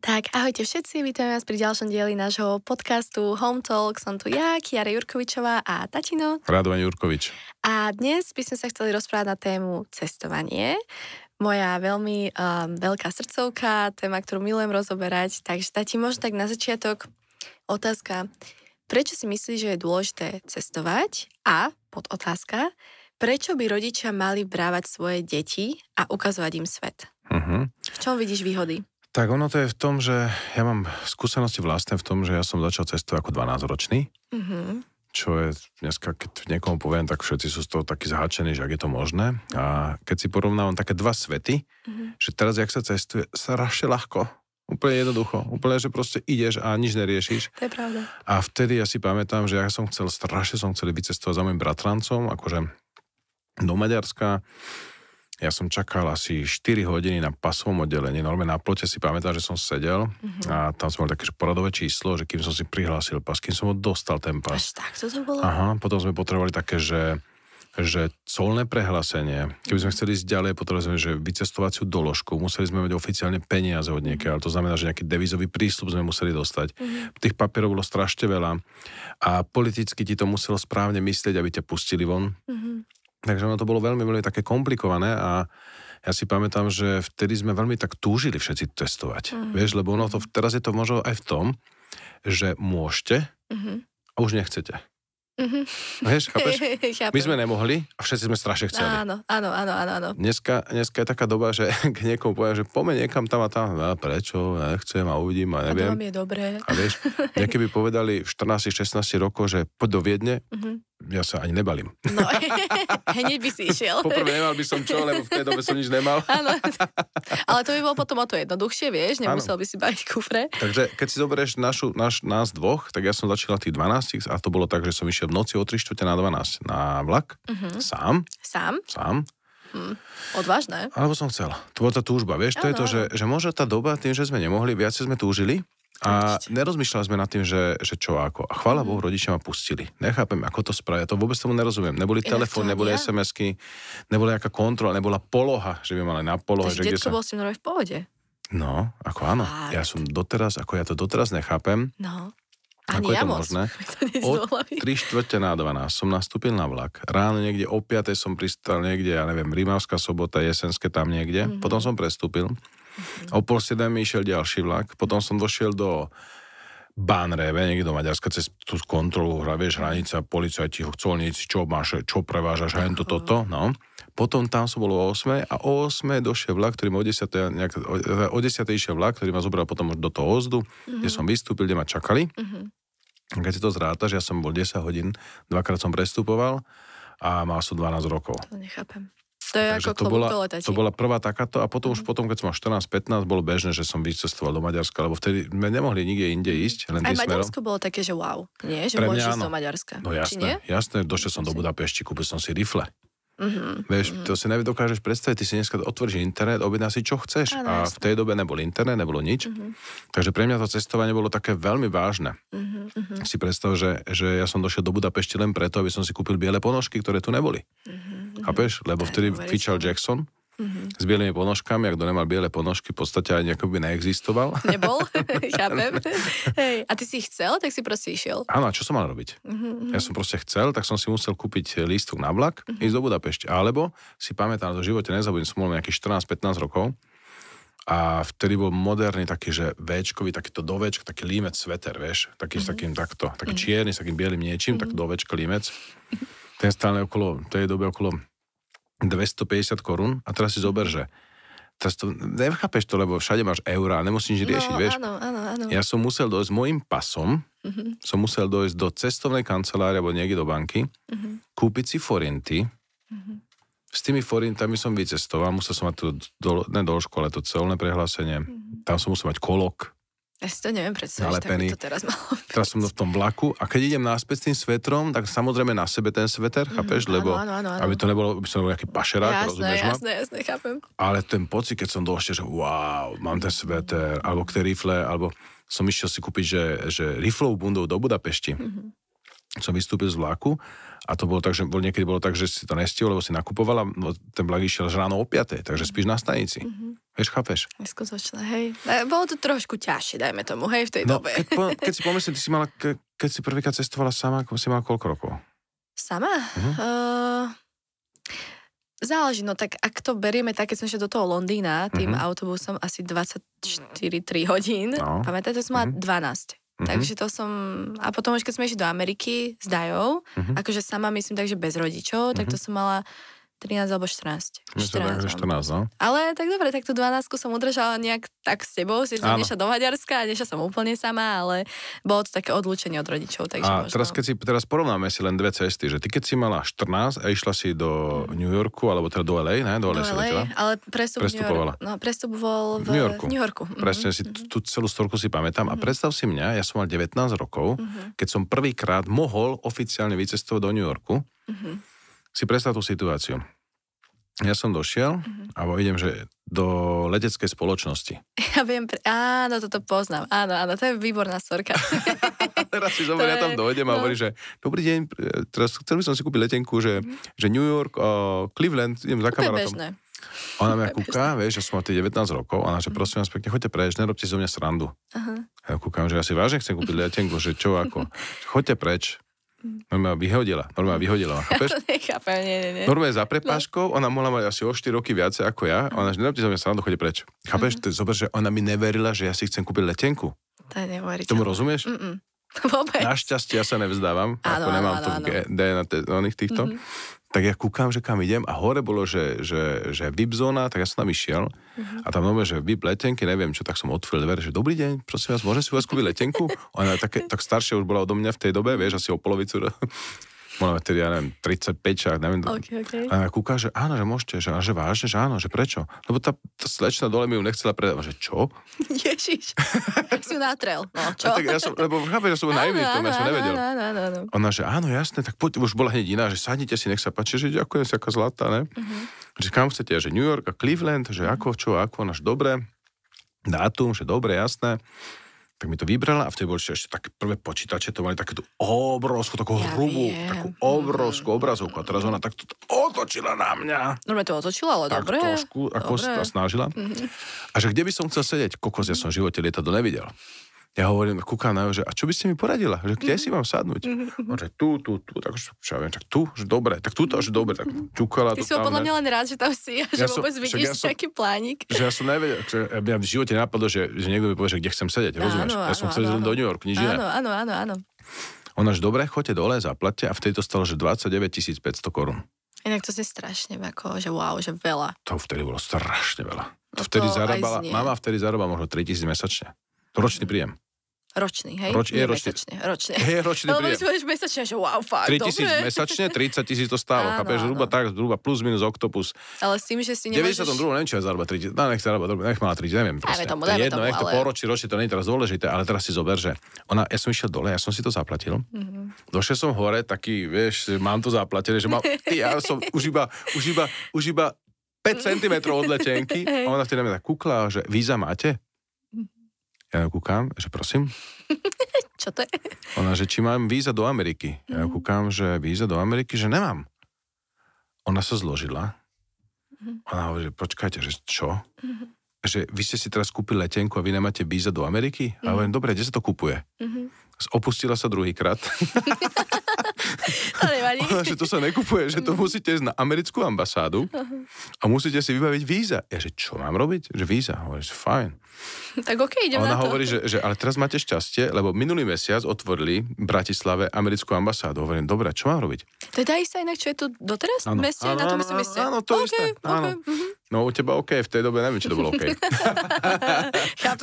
Tak, ahojte všetci, vítam vás pri ďalšom dieli nášho podcastu Home Talk. Som tu ja, Kiara Jurkovičová a tatino. Radovan Jurkovič. A dnes by sme sa chceli rozprávať na tému cestovanie. Moja veľmi veľká srdcovka, téma, ktorú milujem rozoberať. Takže tati, možno tak na začiatok otázka, prečo si myslíš, že je dôležité cestovať? A podotázka, prečo by rodičia mali brávať svoje deti a ukazovať im svet? V čom vidíš výhody? Tak ono to je v tom, že ja mám skúsenosti vlastné v tom, že ja som začal cestovať ako 12-ročný, čo je dneska, keď niekomu poviem, tak všetci sú z toho takí zháčení, že ak je to možné. A keď si porovnávam také dva svety, že teraz, jak sa cestuje, strašne ľahko, úplne jednoducho, úplne, že proste ideš a nič neriešiš. To je pravda. A vtedy ja si pamätám, že ja strašne som chcel vycestovať za mojim bratrancom, akože do Maďarska. Ja som čakal asi 4 hodiny na pasovom oddelení. Normálne na plote si pamätám, že som sedel a tam som mal také poradové číslo, že kým som si prihlásil pas, kým som ho dostal ten pas. Až tak to bolo? Aha, potom sme potrebovali také, že colné prehlásenie. Keby sme chceli ísť ďalej, potrebovali sme, že vycestovaciu doložku. Museli sme mať oficiálne peniaze od niekiaľ, ale to znamená, že nejaký devizový prísľub sme museli dostať. Tých papierov bolo strašne veľa a politicky ti to muselo správne myslieť, aby ťa pustili von. Takže ono to bolo veľmi, veľmi také komplikované a ja si pamätám, že vtedy sme veľmi tak túžili všetci testovať. Vieš, lebo ono to, teraz je to možno aj v tom, že môžete a už nechcete. Vieš, chápeš? My sme nemohli a všetci sme strašne chceli. Áno. Dneska je taká doba, že k niekomu poviem, že poďme niekam tam a tam. No, prečo? Nechcem a uvidím a neviem. A to vám je dobré. A vieš, niekedy by povedali v 14-16 rokov, že poď do Viedne, ja sa ani nebalím. No, hneď by si išiel. Poprvé nemal by som čo, lebo v tej dobe som nič nemal. Áno, ale to by bolo potom o to jednoduchšie, vieš, nemusel by si baliť kufre. Takže keď si zoberieš nás dvoch, tak ja som začal tých 12 a to bolo tak, že som išiel v noci o 3:45 na vlak, sám. Odvážne. Alebo som chcel. To bola tá túžba, vieš, to je to, že možno tá doba, tým, že sme nemohli, viacej sme túžili, a nerozmýšľali sme nad tým, že čo ako. A chvála Bohu, rodičia ma pustili. Nechápem, ako to spravia. To vôbec tomu nerozumiem. Neboli telefón, neboli SMS-ky, nebola nejaká kontrola, nebola poloha, že by mali na polohe. Takže detko bol s tým normálne v pohode. No, ako áno. Fakt. Ja to doteraz nechápem. No. Ako Ani je to moc. možné? Od 3:45 som nastúpil na vlak. Ráno niekde o 5 som pristal niekde, ja neviem, Rimavská Sobota, Jesenské tam niekde. Potom som prestúpil. O 6:30 mi išiel ďalší vlak. Potom som došiel do Banreve, niekde do Maďarska, cez tú kontrolu, vieš, hranica, policajti, colníci, čo máš, čo prevážaš, hento toto, no. Potom tam som bol o 8 a o 8 došiel vlak, ktorý ma o 10 išiel vlak, ktorý ma zobral potom do toho Ozdu, kde som vystúpil, kde ma čakali. Keď si to zrátaš, ja som bol 10 hodín, dvakrát som prestupoval a mal som 12 rokov. To nechápem. To je Takže ako klobúk dole, tati. to bola prvá takáto a potom už keď som mal 14-15, bolo bežné, že som vycestoval do Maďarska, lebo vtedy sme nemohli nikde inde ísť, len tým aj smerom. Maďarsko bolo také, že wow. Nie, že Pre môžeš mňa ísť áno. do Maďarska. No Či nie? jasné, došiel som do Budapešti, kúpil som si rifle. Vieš, to si nedokážeš predstaviť, ty si dneska otvoríš internet, objedná si čo chceš. Áno, A v tej dobe nebol internet, nebolo nič. Takže pre mňa to cestovanie bolo také veľmi vážne. Si predstav, že ja som došiel do Budapešti len preto, aby som si kúpil biele ponožky, ktoré tu neboli. Chápeš? Lebo vtedy fičal Jackson s bielými ponožkami, ak kto nemal biele ponožky, v podstate ani ako by neexistoval. Nebol? Chápem. Hej. A ty si chcel, tak si proste išiel. Áno, a čo som mal robiť? Ja som proste chcel, tak som si musel kúpiť lístok na vlak, ísť do Budapešti. Alebo si pamätám, že v živote nezabudím, som mal nejakých 14-15 rokov a vtedy bol moderný taký, že véčkový, takýto dovečk, taký límec sveter, vieš, taký s takým takto, taký čierny, s takým bielým niečím, tak dovečk límec. Ten stále tej dobe okolo 250 korún a teraz si zober, že teraz to, nechápeš to, lebo všade máš eurá, nemusíš nič riešiť, vieš. Áno. Ja som musel dojsť s mojím pasom, som musel dojsť do cestovnej kancelárie alebo niekde do banky, kúpiť si forinty, s tými forintami som vycestoval, musel som mať doložku, ale to celné prehlásenie, tam som musel mať kolok, Ja si to neviem predstaviť, nalepený. tak by to teraz malo byť. Teraz som v tom vlaku a keď idem naspäť s tým svetrom, tak samozrejme na sebe ten sveter, chápeš? Lebo áno. aby to nebolo, aby som nebol nejaký pašerák, rozumieš ma? Jasné, chápem. Ale ten pocit, keď som došiel, že wow, mám ten sveter, alebo k tej rifle, alebo som išiel si kúpiť, že riflovú bundu do Budapešti. som vystúpil z vlaku a to bolo tak, že niekedy bolo tak, že si to nestihol, lebo si nakupovala, ten vlak išiel ráno o 5, takže spíš na stanici. Vieš, chápeš? Skutočne, hej. Bolo to trošku ťažšie, dajme tomu, hej, v tej dobe. Keď si pomyslím, keď si prvýkrát cestovala sama, si mala koľko rokov? Sama? Záleží, no tak ak to berieme tak, keď som ešte do toho Londýna, tým autobusom asi 24-3 hodín, pamätáte, to som mala 12. Takže to som, a potom už keď sme išli do Ameriky s Dajou, akože sama myslím tak, že bez rodičov, tak to som mala 13 alebo 14. 14, no. Ale tak dobre, tak tú 12 som udržala nejak tak s tebou, si som nešla do Maďarska a nešla som úplne sama, ale bolo to také odlúčenie od rodičov. Takže a možno... teraz porovnáme si len dve cesty, že ty keď si mala 14 a išla si do New Yorku, alebo teda do LA, ne? Do LA, ale prestup bol v New Yorku. Presne, si tú celú storku si pamätám. A predstav si mňa, ja som mal 19 rokov, keď som prvýkrát mohol oficiálne vycestovať do New Yorku. Si predstav tú situáciu. Ja som došiel a idem, že do leteckej spoločnosti. Ja viem, áno, toto poznám. Áno, to je výborná storka. Teraz si zober, ja tam dojdem a hovorím, že dobrý deň, teraz chcel by som si kúpiť letenku, že New York, Cleveland, idem za kamarátom. Ona mňa kúka, vieš, že som mal 19 rokov, ona že prosím vás pekne, choďte preč, nerobte zo mňa srandu. Ja kúkam, že ja si vážne chcem kúpiť letenku, že čo ako, choďte preč. Normálne vyhodila, chápeš? Nechápem, nie. Normálne za prepážkou, ona mohla mať asi o 4 roky viacej ako ja, ona že nerobte zo mňa srandu, choďte preč. Chápeš? Zober, že ona mi neverila, že ja si chcem kúpiť letenku. To je neuveriteľné. Tomu rozumieš? Vôbec. Našťastie ja sa nevzdávam, ako nemám to v DNA týchto. Tak ja kúkam, že kam idem a hore bolo, že VIP zóna, tak ja som tam išiel a tam nové, že VIP letenky, neviem čo, tak som otvoril dvere, že dobrý deň, prosím vás, môžem si vás kúpiť letenku? Ona tak staršia už bola odo mňa v tej dobe, vieš, asi o polovicu. Mala vtedy, ja neviem, 35, čak, neviem. Okay. A ja kúkam, že áno, že môžete, že vážne, že áno, že prečo? Lebo tá slečna dole mi ju nechcela predávať, že čo? Ježiš, si ju natrel, no čo? Tak ja som, lebo chápeš, ja som naivný v tom, ja som nevedel. Áno. Ona, že áno, jasné, tak poď, už bola hneď iná, že sadnite si, nech sa páči, že ďakujem si, aká zlatá, ne? Že kam chcete, že New York a Cleveland, že ako, čo, ako, naš dobre, dátum, že dobre, jasné. Tak mi to vybrala a vtedy boli ešte také prvé počítače, to mali takú obrovskú, takú hrubú, takú obrovskú obrazovku a teraz ona takto otočila na mňa. Normálne to otočila, ale tak dobre. Tak trošku, ako sa snažila. A že kde by som chcel sedieť? Kokos, ja som v živote lietadlo nevidel. Ja hovorím, kúkam na že a čo by ste mi poradila? Že kde si mám sadnúť? On že tu, tak čo ja viem, tak tu, že dobre, tak tuto, že dobre, tak čukala. Ty si podľa mňa len rád, že tam si a že vôbec vidíš nejaký plánik. Že ja som nevedel, že ja v živote napadlo, že niekto mi povie, že kde chcem sedieť, rozumieš? Ja som chcel ísť do New York, nič iné. Áno. Ona že dobre, choďte dole, zaplatte a vtedy to stalo, že 29 500 korún. Inak to si strašne, ako, že wow, že veľa. To vtedy bolo strašne veľa. Mama vtedy zarábala možno 3000 mesačne. To ročný príjem. Ročný, hej? Ročný. Hej, ročný príjem. Ale mesačne, že wow, fakt, 3000 mesačne, 30 000 to stálo, chápeš? Zhruba plus minus oktopus. Ale s tým, že si nemôžeš... 92. neviem, či ja zarába 3000, nech mala 3000, neviem proste. Dajme tomu, nech to poročí, to nie je teraz dôležité, ale teraz si zober, že ja som išiel dole, ja som si to zaplatil. Došiel som hore, taký, vieš, mám to zaplatené, že ja som už iba 5 cm od letenky a ona vtedy na mňa tak kúkla, že víza máte? Ja kúkam, že prosím. Čo to je? Ona, že či mám víza do Ameriky. Ja kúkam, že víza do Ameriky, že nemám. Ona sa zložila. Ona hovorí, že počkajte, že čo? Že vy ste si teraz kúpili letenku a vy nemáte víza do Ameriky? A hovorím, dobre, kde sa to kupuje? Opustila sa druhýkrát. To nevadí. Ona, že to sa nekupuje, že to musíte ísť na americkú ambasádu a musíte si vybaviť víza. Ja, že čo mám robiť? Že víza. Hovorí, že fajn. Tak okej, idem na to. Ona hovorí, že ale teraz máte šťastie, lebo minulý mesiac otvorili v Bratislave americkú ambasádu. Hovorím, dobre, čo mám robiť? To je tá istá inak, čo je tu doteraz? Áno, na tom istom mieste? Áno, to isté. Áno. No u teba OK, v tej dobe neviem, či to bolo OK.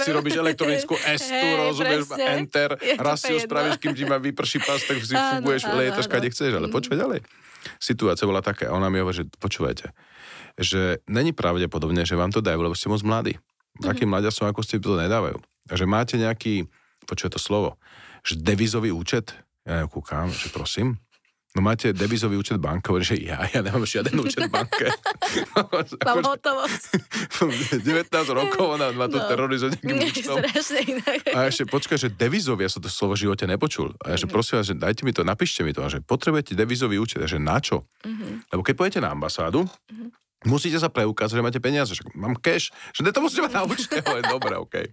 Si robíš elektronickú S-tu, rozumieš, enter, raz si ju spravíš, kým ti ma vyprší pas, tak si funguješ, lietaš, kade chceš, ale počúvaj ďalej. Situácia bola taká, ona mi hovorí, že počúvajte, že není pravdepodobné, že vám to dajú, lebo ste moc mladí. Takí mladia som, ako ste to nedávajú. A že máte nejaký, počúvaj to slovo, že devizový účet, ja kúkam, že prosím, no máte devizový účet v banke, hovorím, že ja nemám žiaden účet v banke. Mám hotovosť. 19 rokov ona ma tu terorizuje nejakým účtom. Strašne inak. A ešte počkaj, že devizový, ja som to slovo v živote nepočul. A ja že prosím vás, že dajte mi to, napíšte mi to, a že potrebujete devizový účet, a že na čo? Lebo keď pôjdete na ambasádu, musíte sa preukázať, že máte peniaze, že mám cash, že to musíte mať na účte. Dobre, okej.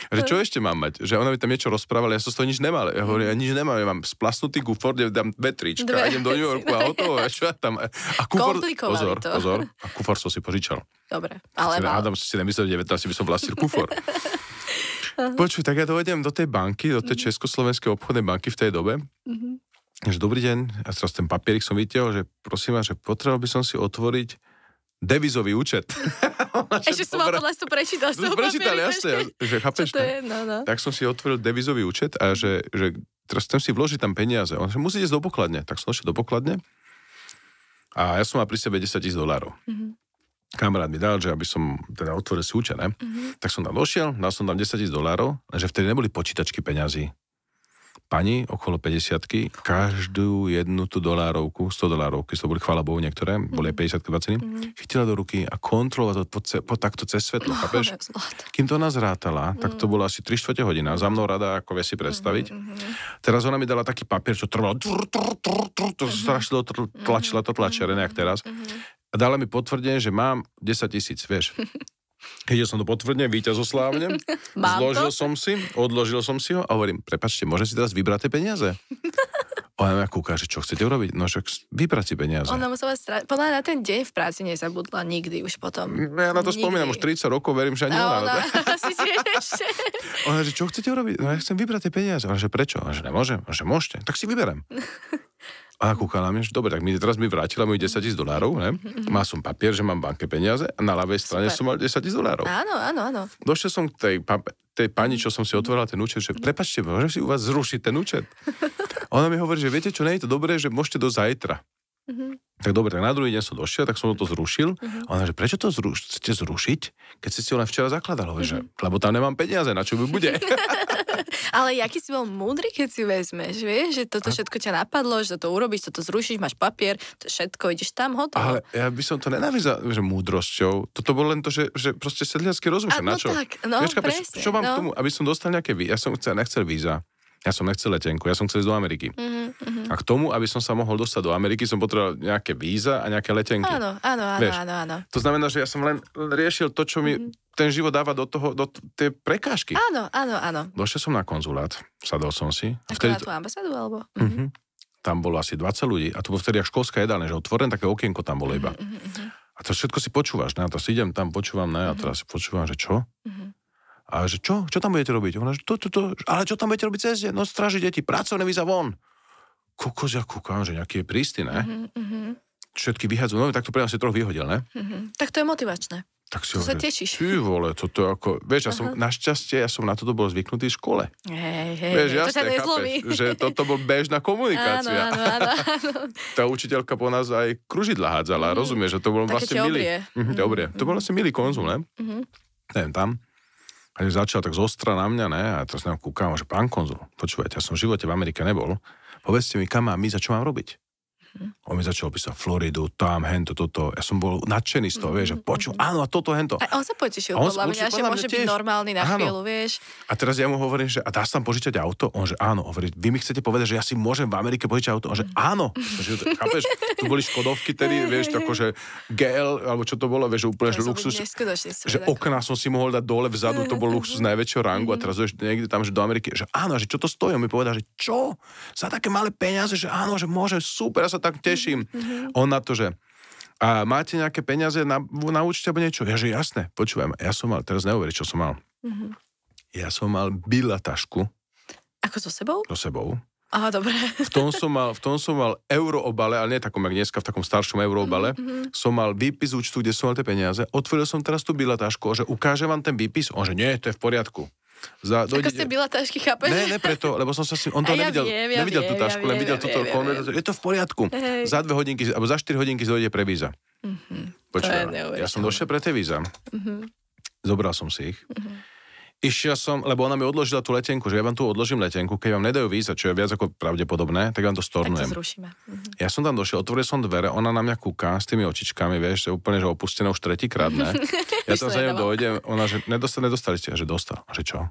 A že čo ešte mám mať? Že ona mi tam niečo rozprávala, ja som z toho nič nemal. Ja hovorím, ja nič nemám, ja mám splasnutý kufor, kde dám 2 trička, idem do New Yorku a hotovo, a čo ja tam. A kufor, pozor, a kufor som si požičal. Dobre, ale Adam si nemyslel, 19 by som vlastnil kufor. Počuj, tak ja dojdem do tej banky, do tej Československej obchodnej banky v tej dobe. Že dobrý deň, a teraz ten papierik som videl, že prosím vás, že potreboval by som si otvoriť devizový účet. Ešte som mal podľa to prečítal. Prečítal, jasne, že chápeš? Čo to je? No. Tak som si otvoril devizový účet a že teraz chcem si vložiť tam peniaze. On že musíte ísť do pokladne. Tak som došiel do pokladne a ja som mal pri sebe $10,000. Kamarát mi dal, že aby som teda otvoril si účet, ne? Tak som tam došiel, dal som tam $10,000, lenže vtedy neboli počítačky peňazí. Pani okolo 50-ky, každú jednu tú $100, to boli, chvála Bohu, niektoré, boli aj 50-ky, 20, chytila do ruky a kontrolovala to takto cez svetlo, chápeš? Kým to nás rátala, tak to bolo asi 3/4 hodina, za mnou rada, ako vie si predstaviť. Teraz ona mi dala taký papier, čo trvalo, to strašilo, tlačila to tlačiareň, jak teraz. A dala mi potvrdenie, že mám 10,000, vieš. Keď som to potvrdne, víťazoslávne, odložil som si ho a hovorím, prepáčte, môžem si teraz vybrať tie peniaze? Ona ma kúka, že čo chcete urobiť? No však vybrať si peniaze. Ona musela podľa na ten deň v práci nezabudla nikdy už potom. Ja na to spomínam už 30 rokov, verím, že ani ona. Asi tiež ešte. Ona, že čo chcete urobiť? No ja chcem vybrať tie peniaze. Ona, že prečo? Ona, že nemôžem. Ona, že môžete. Tak si vyberem. A kúkala mi, že dobre, tak teraz mi vrátila mojich $10,000, ne? Má som papier, že mám v banke peniaze a na ľavej strane som mal $10,000. Áno. Došiel som k tej pani, čo som si otvorila ten účet, že prepáčte, môžem si u vás zrušiť ten účet? Ona mi hovorí, že viete čo, nie je to dobré, že môžete do zajtra. Tak dobre, tak na druhý deň som došiel, tak som to zrušil. A ona, že prečo to chcete zrušiť, keď ste si ho len včera zakladali? Že, lebo tam nemám peniaze, na čo by bude? Ale jaký si bol múdry, keď si vezmeš, vieš, že toto všetko ťa napadlo, že toto urobíš, toto zrušíš, máš papier, to všetko, ideš tam, hotovo. Ale ja by som to nenávidel, že múdrosťou. Toto bolo len to, že proste sedliacký rozum, na čo? Tak, vieš, presne. Čo mám k tomu, aby som dostal nejaké víza? Ja som nechcel víza. Ja som nechcel letenku, ja som chcel ísť do Ameriky. A k tomu, aby som sa mohol dostať do Ameriky, som potreboval nejaké víza a nejaké letenky. Áno. To znamená, že ja som len riešil to, čo mi ten život dáva do tej prekážky. Áno. Došiel som na konzulát, sadol som si. Ako na tú ambasádu, alebo? Tam bolo asi 20 ľudí a to bolo vtedy jak školská jedálne, že otvorené také okienko tam bolo iba. A to všetko si počúvaš, ne? A to si idem tam, počúvam, ne? A teraz si počúvam, že čo? A že čo? Čo tam budete robiť? Ona, že to. Ale čo tam budete robiť cez deň? No strážiť deti, pracovné víza von. Kokos, ja kúkam, že nejaký je prísty, ne? Všetky vyhádzajú, no tak to pre nás si troch vyhodil, ne? Tak to je motivačné. Tak si to sa tešíš. Ty vole, toto ako, vieš, našťastie, ja som na toto bol zvyknutý v škole. Vieš, to sa nezlomí. Že toto bol bežná komunikácia. Áno. Tá učiteľka po nás aj kružidla hádzala, rozumieš, že to bol vlastne milý. Dobre, to bol vlastne milý konzul, ne? Neviem, tam. A začal tak zostra na mňa, ne? A teraz nám kúkam, že pán konzul, počúvajte, ja som v živote v Amerike nebol. Povedzte mi, kam mám ísť a čo mám robiť? On mi začal písať Floridu, tam, hento, toto. Ja som bol nadšený z toho, vieš, že áno, a toto, hento. A on sa potešil, podľa mňa, že môže byť normálny na chvíľu, vieš. A teraz ja mu hovorím, že a dá sa tam požičať auto? On že áno. Hovorí, vy mi chcete povedať, že ja si môžem v Amerike požičať auto? On že áno. Chápeš, tu boli Škodovky tedy, vieš, akože GL, alebo čo to bolo, vieš, úplne že luxus. Že okná som si mohol dať dole vzadu, to bol luxus najväčšieho rangu a teraz niekde tam, že do Ameriky, že áno, že čo to stojí? On mi povedal, že čo? Za také malé peniaze, že áno, že môžem, super, ja sa tak teším. On na to, že a máte nejaké peniaze na účte alebo niečo? Ja, že jasné, počúvam, ja som mal, teraz neuveríš, čo som mal. Ja som mal Billa tašku. Ako so sebou? So sebou. Aha, dobre. V tom som mal euroobale, ale nie takom, jak dneska, v takom staršom euroobale. Som mal výpis účtu, kde som mal tie peniaze. Otvoril som teraz tú Billa tašku, že ukážem vám ten výpis. On, že nie, to je v poriadku. Ako ste Billa tašky, chápeš? Ne, preto, lebo som sa s ním, on to nevidel tú tašku, len videl túto konverzáciu. Je to v poriadku. Za 2 hodinky, alebo za 4 hodinky dojde pre víza. Počúva, ja som došiel pre tie víza. Zobral som si ich. Išiel som, lebo ona mi odložila tú letenku, že ja vám tu odložím letenku, keď vám nedajú víza, čo je viac ako pravdepodobné, tak vám to stornujem. Tak to zrušíme. Ja som tam došiel, otvoril som dvere, ona na mňa kúka s tými očičkami, vieš, úplne, že opustené už tretíkrát, ne? Ja tam za ňou dojdem, ona, že nedostali ste, že dostal. A že čo?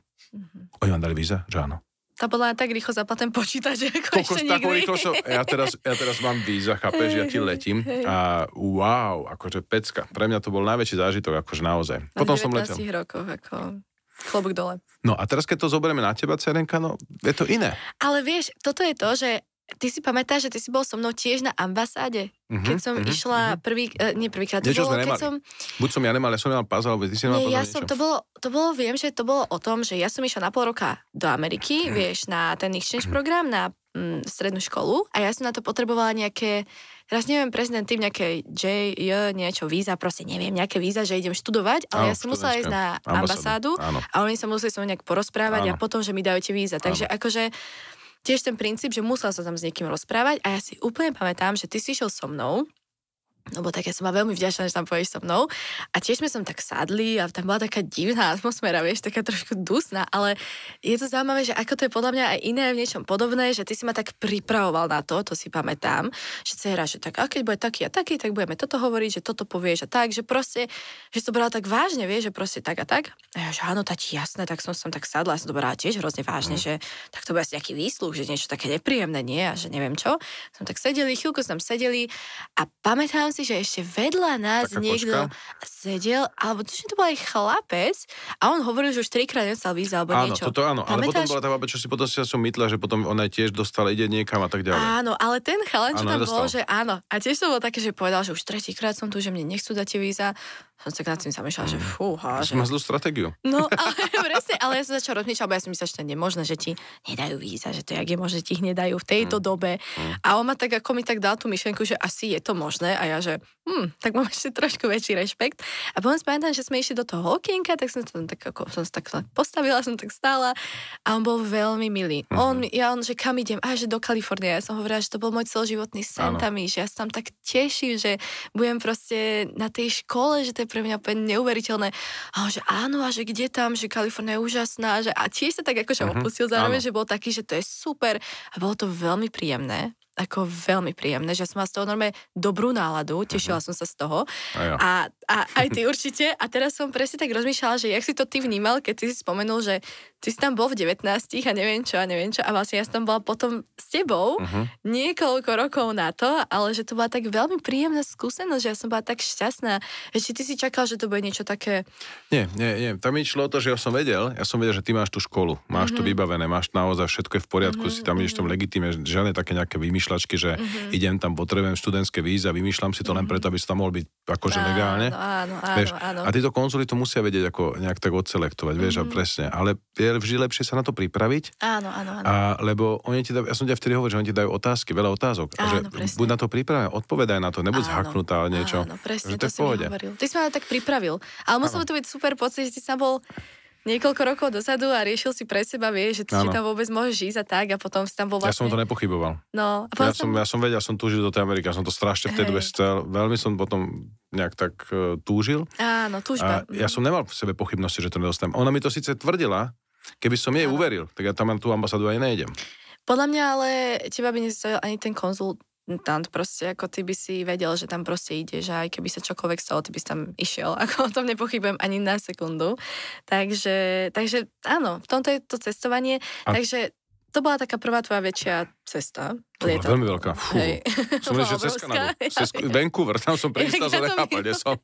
Oni vám dali víza? Že áno. Tá bola tak rýchlo za ten počítač, ako ešte nikdy. Ja teraz mám víza, chápeš, ja ti letím a wow, akože pecka. Pre mňa to bol najväčší zážitok, akože naozaj. Potom som letel. Na 19 rokoch, ako klobúk dole. No a teraz, keď to zoberieme na teba, Cerenka, no je to iné. Ale vieš, toto je to, že ty si pamätáš, že ty si bol so mnou tiež na ambasáde? Keď som išla prvýkrát, to bolo, keď som... Buď som ja nemal pás, alebo ty si nemal pás, niečo. To bolo, viem, že to bolo o tom, že ja som išla na pol roka do Ameriky, vieš, na ten exchange program, na strednú školu a ja som na to potrebovala nejaké, teraz neviem presne tým, nejaké niečo víza, proste neviem, nejaké víza, že idem študovať, ale ja som musela ísť na ambasádu a oni sa museli so mnou nejak porozprávať a potom, že mi dajú tie víza. Takže akože tiež ten princíp, že musela sa tam s niekým rozprávať a ja si úplne pamätám, že ty si išiel so mnou, lebo tak ja som bola veľmi vďačná, že tam pôjdeš so mnou a tiež sme som tak sadli a tam bola taká divná atmosféra, vieš, taká trošku dusná, ale je to zaujímavé, že ako to je podľa mňa aj iné v niečom podobné, že ty si ma tak pripravoval na to si pamätám, že dcera, že tak, a keď bude taký a taký, tak budeme toto hovoriť, že toto povieš a tak, že proste, že to brala tak vážne, vieš, že proste tak a tak. A ja, že áno, tati, jasné, tak som tak sadla, som to brala tiež hrozne vážne, že tak to bude asi nejaký výsluh, že niečo také nepríjemné, nie, a že neviem čo. Som tak chvíľku som sedeli a pamätám si, že ešte vedľa nás taká niekto sedel, alebo to bol aj chlapec a on hovoril, že už 3-krát nedostal víza alebo niečo. Áno, ale potom bola tá baba, čo si potom si som mytla, že potom ona tiež dostala, ide niekam a tak ďalej. Áno, ale ten chalan, čo tam bol, že áno. A tiež to bolo také, že povedal, že už 3-krát som tu, že mne nechcú dať tie víza. Som sa nad tým zamýšľala, že fúha. Že má zlú stratégiu. No, ale presne, ale ja som začala rozmýšľať, bo ja som myslela, že to je nemožné, že ti nedajú víza, že to jak je možné, že ti ich nedajú v tejto dobe. A on ma tak, ako mi tak dal tú myšlienku, že asi je to možné a ja, že tak mám ešte trošku väčší rešpekt. A potom si pamätám, že sme išli do toho okienka, tak som tam tak ako, som sa tak postavila, som tak stála a on bol veľmi milý. On, že kam idem? Že do Kalifornie. Ja som hovorila, že to bol môj celoživotný sen tam, že ja sa tam tak teším, že budem proste na tej škole, že to je pre mňa úplne neuveriteľné. A on, že áno, a že kde tam, že Kalifornia je úžasná, že a tiež sa tak akože opustil zároveň, že bol taký, že to je super a bolo to veľmi príjemné. Ako veľmi príjemné, že som mala z toho normálne dobrú náladu, tešila som sa z toho a aj ty určite a teraz som presne tak rozmýšľala, že jak si to ty vnímal, keď ty si spomenul, že ty si tam bol v 19 a neviem čo a vlastne ja som tam bola potom s tebou niekoľko rokov na to, ale že to bola tak veľmi príjemná skúsenosť, že ja som bola tak šťastná, že či ty si čakal, že to bude niečo také... Nie, tam mi išlo o to, že ja som vedel, že ty máš tú školu, máš to vybavené, máš naozaj všetko je v poriadku, si tam ideš tam legitímne, žiadne také nejaké vymýšľačky, že idem tam, potrebujem študentské víza, vymýšľam si to len preto, aby si tam mohol byť akože legálne. Áno. A títo konzuli to musia vedieť ako nejak tak odselektovať, vieš, a presne, ale je vždy lepšie sa na to pripraviť. Áno. Lebo oni ti dajú, ja som ťa vtedy hovoril, že oni ti dajú otázky, veľa otázok. A že buď na to pripravený, odpovedaj na to, nebuď zhaknutá ale niečo. Áno, presne, to si mi hovoril. Ty si ma tak pripravil. Ale musel to byť super pocit, že ty sa bol niekoľko rokov dozadu a riešil si pre seba, vieš, že ty tam vôbec môžeš ísť a tak a potom si tam bol vlastne... Ja som to nepochyboval. No, a ja som vedel, som túžil do tej Ameriky, ja som to strašne v tej dobe chcel, veľmi som potom nejak tak túžil. Áno, túžba. A ja som nemal v sebe pochybnosti, že to nedostanem. Ona mi to síce tvrdila, keby som jej uveril, tak ja tam na tú ambasádu aj nejdem. Podľa mňa ale teba by nezaujal ani ten konzultant, proste ako ty by si vedel, že tam proste ideš a aj keby sa čokoľvek stalo, ty by si tam išiel. Ako o tom nepochybujem ani na sekundu. Takže áno, v tomto je to cestovanie. Takže to bola taká prvá tvoja väčšia cesta. To bola veľmi veľká. Fú. Som že cez Kanadu. Cez Vancouver, tam som pristál, som nechápal, kde som.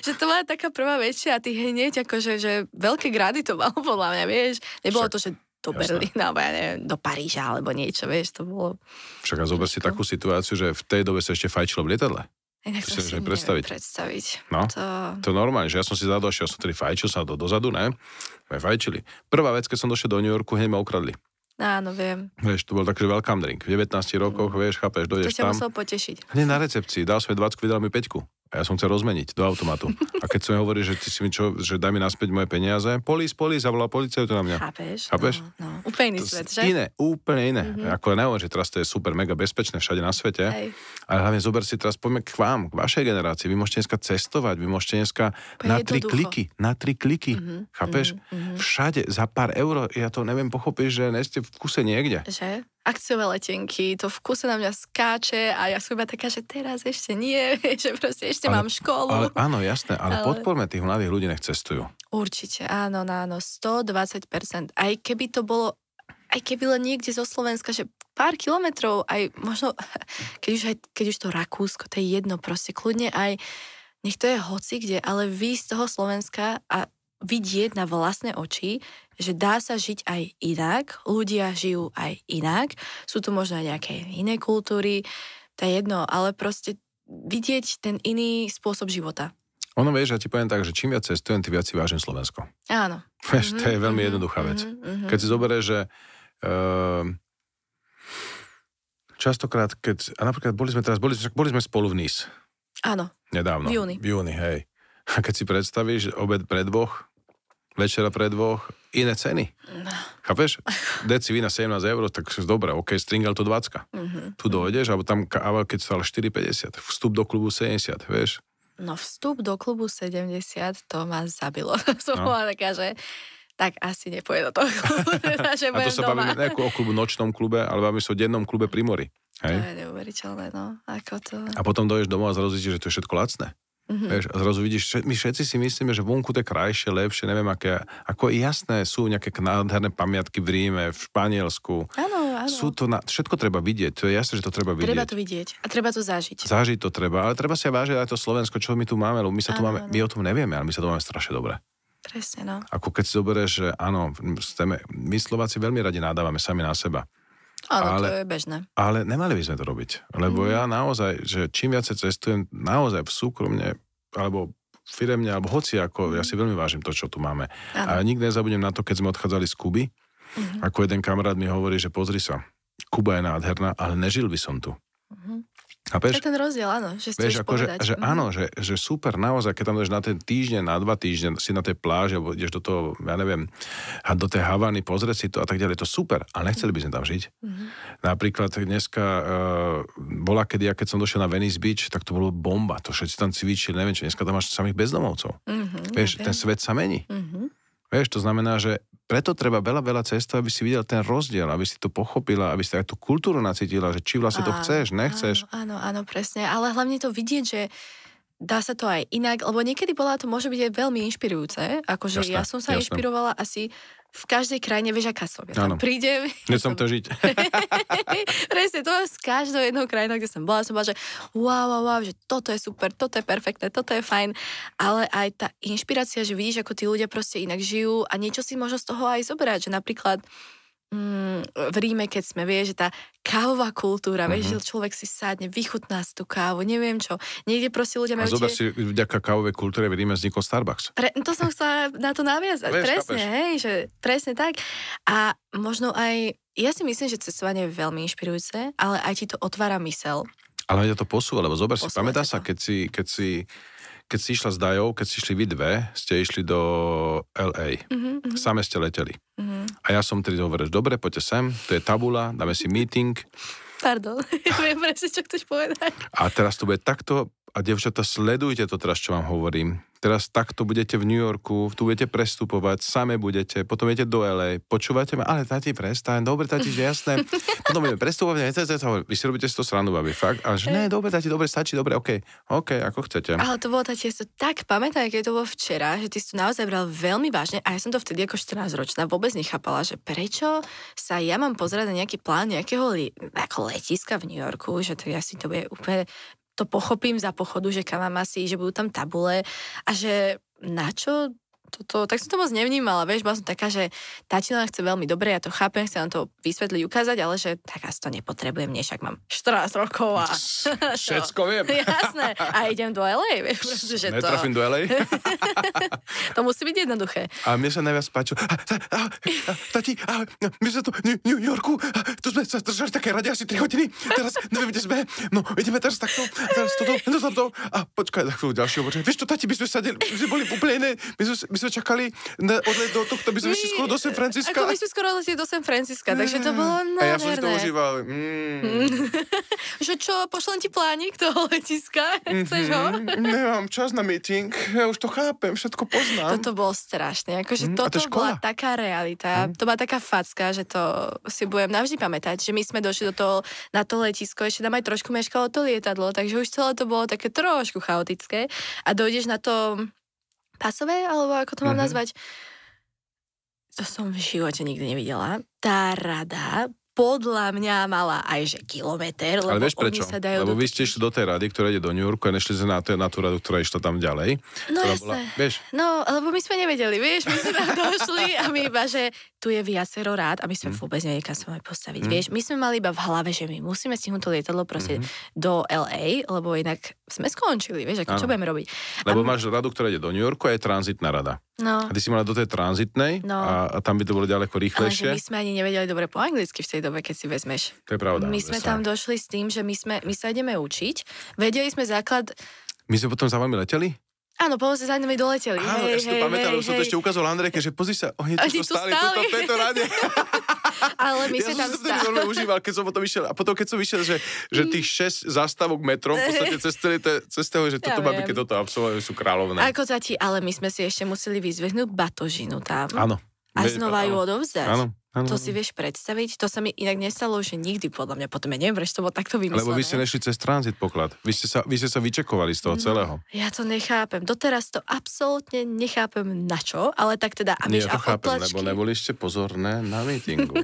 Že to bola taká prvá väčšia a ty hneď akože, že veľké grady to malo podľa mňa, vieš. Nebolo to, že do Berlína, alebo ja neviem, do Paríža, alebo niečo, vieš, to bolo... Však a zober si takú situáciu, že v tej dobe sa ešte fajčilo v lietadle. Inak to si neviem predstaviť. No, to normálne, že ja som si zadošiel, som tedy fajčil sa dozadu, ne? Fajčili. Prvá vec, keď som došiel do New Yorku, hneď ma ukradli. Áno, viem. Vieš, to bol taký welcome drink. V 19 rokoch, vieš, chápeš, dojdeš tam. To ťa musel potešiť. Hneď na recepcii, dal som 20, vydal mi 5. A ja som chcel rozmeniť do automatu. A keď som mi hovoril, že ty si mi že daj mi naspäť moje peniaze, polís, zavolal policajtu na mňa. Chápeš? No. Úplne iný svet, že? Úplne iné. Ako nehovorím, že teraz to je super, mega bezpečné všade na svete. Hej. Ale hlavne zober si teraz, poďme k vám, k vašej generácii. Vy môžete dneska cestovať, vy môžete dneska na 3 kliky. Chápeš? Všade za pár eur, ja to neviem pochopiť, že nie ste v kuse niekde. Že? Akciové letenky, to v kuse na mňa skáče a ja som iba taká, že teraz ešte nie, že proste ešte mám školu. Ale áno, jasné, ale podporme tých mladých ľudí, nech cestujú. Určite, áno, 120%. Aj keby to bolo, aj keby len niekde zo Slovenska, že pár kilometrov, aj možno, keď už to Rakúsko, to je jedno, proste kľudne aj, nech to je hoci kde, ale výjsť z toho Slovenska a vidieť na vlastné oči, že dá sa žiť aj inak, ľudia žijú aj inak, sú tu možno aj nejaké iné kultúry, to je jedno, ale proste vidieť ten iný spôsob života. Ono vieš, ja ti poviem tak, že čím viac cestujem, tým viac si vážim Slovensko. Áno. Vieš, to je veľmi jednoduchá vec. Keď si zoberieš, že častokrát, a napríklad boli sme spolu v Nice. Áno. Nedávno. V júni, hej. A keď si predstavíš obed pre dvoch, večera pre dvoch, iné ceny. No. Chápeš? Deci vína 17 eur, tak dobre, ok, stringel to 20. Tu dojdeš, alebo tam káva, keď stala 4,50. Vstup do klubu 70, vieš? No vstup do klubu 70, to ma zabilo. Som bola taká, že tak asi nepôjde do toho klubu. A to sa bavíme ne o klubu, nočnom klube, ale bavíme sa o dennom klube pri mori. Hej? To je neuveriteľné, no. Ako to... A potom dojdeš domov a zrazu zistíš, že to je všetko lacné. Vieš, a zrazu vidíš, my všetci si myslíme, že vonku to je krajšie, lepšie, neviem aké. Ako jasné, sú nejaké nádherné pamiatky v Ríme, v Španielsku. Áno. Sú to všetko treba vidieť, to je jasné, že to treba vidieť. Treba to vidieť a treba to zažiť. Zažiť to treba, ale treba si aj vážiť aj to Slovensko, čo my tu máme, lebo my sa tu máme, my o tom nevieme, ale my sa tu máme strašne dobre. Presne, no. Ako keď si zoberieš, že áno, my Slováci veľmi radi nadávame sami na seba. Áno, to je bežné. Ale nemali by sme to robiť, lebo ja naozaj, že čím viac cestujem, naozaj v súkromne, alebo firemne, alebo hoci ako, ja si veľmi vážim to, čo tu máme. Ano. A nikdy nezabudnem na to, keď sme odchádzali z Kuby, ako jeden kamarát mi hovorí, že pozri sa, Kuba je nádherná, ale nežil by som tu. Chápeš? To je ten rozdiel, áno, že chceš povedať. Že áno, že super, naozaj, keď tam ideš na ten týždeň, na 2 týždne, si na tej pláži, alebo ideš do toho, ja neviem, do tej Havany, pozrieť si to a tak ďalej, to super, ale nechceli by sme tam žiť. Napríklad dneska bola, keď som došiel na Venice Beach, tak to bolo bomba, to všetci tam cvičili, neviem, či dneska tam máš samých bezdomovcov. Vieš, ten svet sa mení. Vieš, to znamená, že preto treba veľa cestov, aby si videl ten rozdiel, aby si to pochopila, aby si aj tú kultúru nacítila, že či vlastne to chceš, nechceš. Áno, presne. Ale hlavne to vidieť, že dá sa to aj inak, lebo niekedy to môže byť aj veľmi inšpirujúce. Akože ja som sa inšpirovala asi v každej krajine, vieš, aká som. Ja tam prídem. Nechcem to žiť. Presne, to z každou jednou krajinou, kde som bola, že wow, že toto je super, toto je perfektné, toto je fajn. Ale aj tá inšpirácia, že vidíš, ako tí ľudia proste inak žijú a niečo si možno z toho aj zoberať, že napríklad v Ríme, keď sme, vieš, že tá kávová kultúra, vieš, že človek si sadne, vychutná si tú kávu, neviem čo. Niekde proste ľudia majú... A zober si, vďaka kávovej kultúre v Ríme vznikol Starbucks. To som chcela na to naviazať. Presne, hej, že presne tak. A možno aj, ja si myslím, že cestovanie je veľmi inšpirujúce, ale aj ti to otvára mysel. Ale ja to posúva, lebo zober si, pamätá sa, keď si išla s Dajou, keď si išli vy dve, ste išli do LA. Same ste leteli. A ja som tedy hovoril, dobre, poďte sem, to je tabula, dáme si meeting. Pardon, viem presne, čo chceš povedať. A teraz to bude takto, a dievčatá, sledujte to teraz, čo vám hovorím. Teraz takto budete v New Yorku, tu budete prestupovať, same budete, potom idete do LA, počúvate ma, ale tati, prestaň, dobre, tati, že jasné. Potom budeme prestupovať, vy si robíte si to srandu, babi, fakt. A že ne, dobre, tati, dobre, stačí, dobre, OK, ako chcete. Ale to bolo, tati, ja to tak pamätám, keď to bolo včera, že ty si to naozaj bral veľmi vážne a ja som to vtedy ako 14-ročná vôbec nechápala, že prečo sa ja mám pozerať na nejaký plán nejakého ako letiska v New Yorku, že to ja si to bude úplne to pochopím za pochodu, že kam mám asi, že budú tam tabule a že na čo tak som to moc nevnímala, vieš, bola som taká, že tatino chce veľmi dobre, ja to chápem, chcem nám to vysvetliť, ukázať, ale že tak asi to nepotrebujem, nie, však mám 14 rokov a... Všetko viem. Jasné, a idem do LA, vieš, pretože to... Netrafím do LA? To musí byť jednoduché. A mne sa najviac páčilo, tati, my sme tu v New Yorku, tu sme sa držali také rade asi 3 hodiny, teraz neviem, kde sme, no ideme teraz takto, teraz toto, a počkaj, takto ďalšieho počkaj. Vieš čo, tati, my sme boli úplne iné, my sme čakali na odlet do tohto, my sme išli skoro do San Francisca. Ako my sme skoro leteli do San Francisca, takže to bolo nádherné. A ja som si to užíval. Že čo, pošlem ti plánik toho letiska? Chceš ho? Nemám čas na meeting, ja už to chápem, všetko poznám. Toto bolo strašné, akože toto bola taká realita, to bola taká facka, že to si budem navždy pamätať, že my sme došli na to letisko, ešte nám aj trošku meškalo to lietadlo, takže už celé to bolo také trošku chaotické a dojdeš na to pasové, alebo ako to mám nazvať, to som v živote nikdy nevidela. Tá rada podľa mňa mala aj že kilometr, lebo ale vieš prečo? Oni sa dajú lebo vy ste išli do tej rady, ktorá ide do New Yorku a nešli na tú radu, ktorá išla tam ďalej. No jasné. Bola, vieš? No, lebo my sme nevedeli, vieš, my sme tam došli a my iba, že tu je viacero rád a my sme vôbec nevedeli, kam sa máme postaviť, vieš. My sme mali iba v hlave, že my musíme stihnúť to lietadlo proste do LA, lebo inak sme skončili, vieš, ako čo budeme robiť. Lebo máš radu, ktorá ide do New Yorku a je tranzitná rada. No. A ty si mala do tej tranzitnej a tam by to bolo ďaleko rýchlejšie. Ale my sme ani nevedeli dobre po anglicky v tej dobe, keď si vezmeš. To je pravda. My sme tam došli s tým, že my sa ideme učiť. Vedeli sme základ... My sme potom za vami leteli? Áno, povedzme sa nami doleteli. Áno, ja si to pamätám, už som to ešte ukázal Andrejke, že pozri sa, oni tu stáli tuto v tejto rade. Ale my sme tam stáli. Ja som sa veľmi užíval, keď som potom išiel. A potom, keď som išiel, že tých 6 zástavok metrom, v podstate cez toho, že toto babi, keď toto absolvovali, sú kráľovné. Ako tati, ale my sme si ešte museli vyzvihnúť batožinu tam. Áno. A znova ju odovzdať. Áno. To si vieš predstaviť? To sa mi inak nestalo, že nikdy podľa mňa. Potom ja neviem, prečo to bolo takto vymyslené. Lebo vy ste nešli cez tranzit poklad. Vy ste sa vyčekovali z toho celého. Ja to nechápem. Doteraz to absolútne nechápem na čo, ale tak teda... Ja to chápem, lebo neboli ste pozorné na meetingu.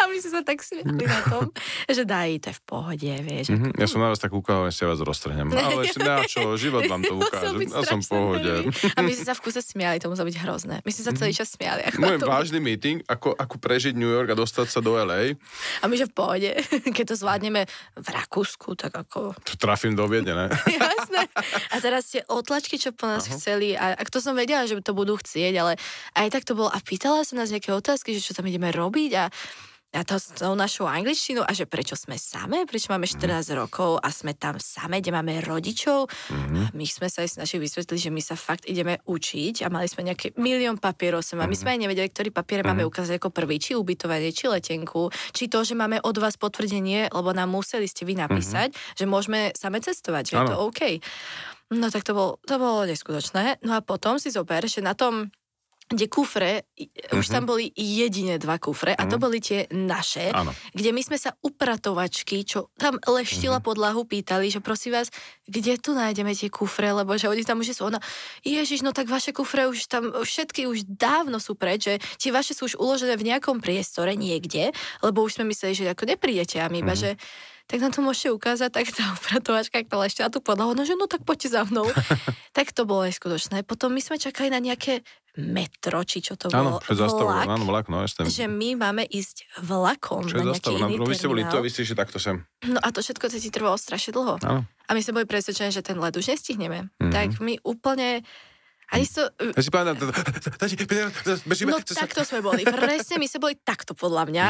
A my sme sa tak smiali na tom, že to je v pohode, vieš. Ja som na vás tak ukázal, že vás roztrhnem. Ale ešte na čo, život vám to ukáže. Ja som v pohode. A my sme sa v kuse smiali, to muselo byť hrozné. My sme sa celý čas smiali. Môj vážny meeting, ako prežiť New York a dostať sa do LA. A my že v pohode, keď to zvládneme v Rakúsku, tak ako... To trafím do Viedne, ne? Jasné. A teraz tie otlačky, čo po nás chceli, a to som vedela, že to budú chcieť, ale aj tak to bolo. A pýtala som nás nejaké otázky, že čo tam ideme robiť a to s tou našou angličtinou a že prečo sme same, prečo máme 14 rokov a sme tam same, kde máme rodičov. A my sme sa aj snažili vysvetliť, že my sa fakt ideme učiť a mali sme nejaké milión papierov a my sme aj nevedeli, ktorý papier máme ukázať ako prvý, či ubytovanie, či letenku, či to, že máme od vás potvrdenie, lebo nám museli ste vy napísať, že môžeme same cestovať, že je to OK. No tak to bolo neskutočné. No a potom si zober, že na tom kde kufre, už tam boli jedine 2 kufre a to boli tie naše, kde my sme sa upratovačky, čo tam leštila podlahu, pýtali, že prosím vás, kde tu nájdeme tie kufre, lebo že oni tam už sú, Ježiš, no tak vaše kufre už tam, všetky už dávno sú preč, že tie vaše sú už uložené v nejakom priestore niekde, lebo už sme mysleli, že ako neprídete a my iba, že tak nám to môžete ukázať, tak tá upratovačka, ak to leštila tú podlahu, no tak poďte za mnou. Tak to bolo neskutočné. Potom my sme čakali na nejaké metro, či čo to bolo, vlak. Áno, vlak, no jasne. Že my máme ísť vlakom čo na nejaký iný terminál. Vy ste boli tu a vy ste išli takto sem. No a to všetko ti trvalo strašne dlho. Áno. A my sme boli presvedčení, že ten let už nestihneme. Tak my úplne... Ani to... Ja si pamätám, No takto sme boli. Presne, my sme boli takto podľa mňa.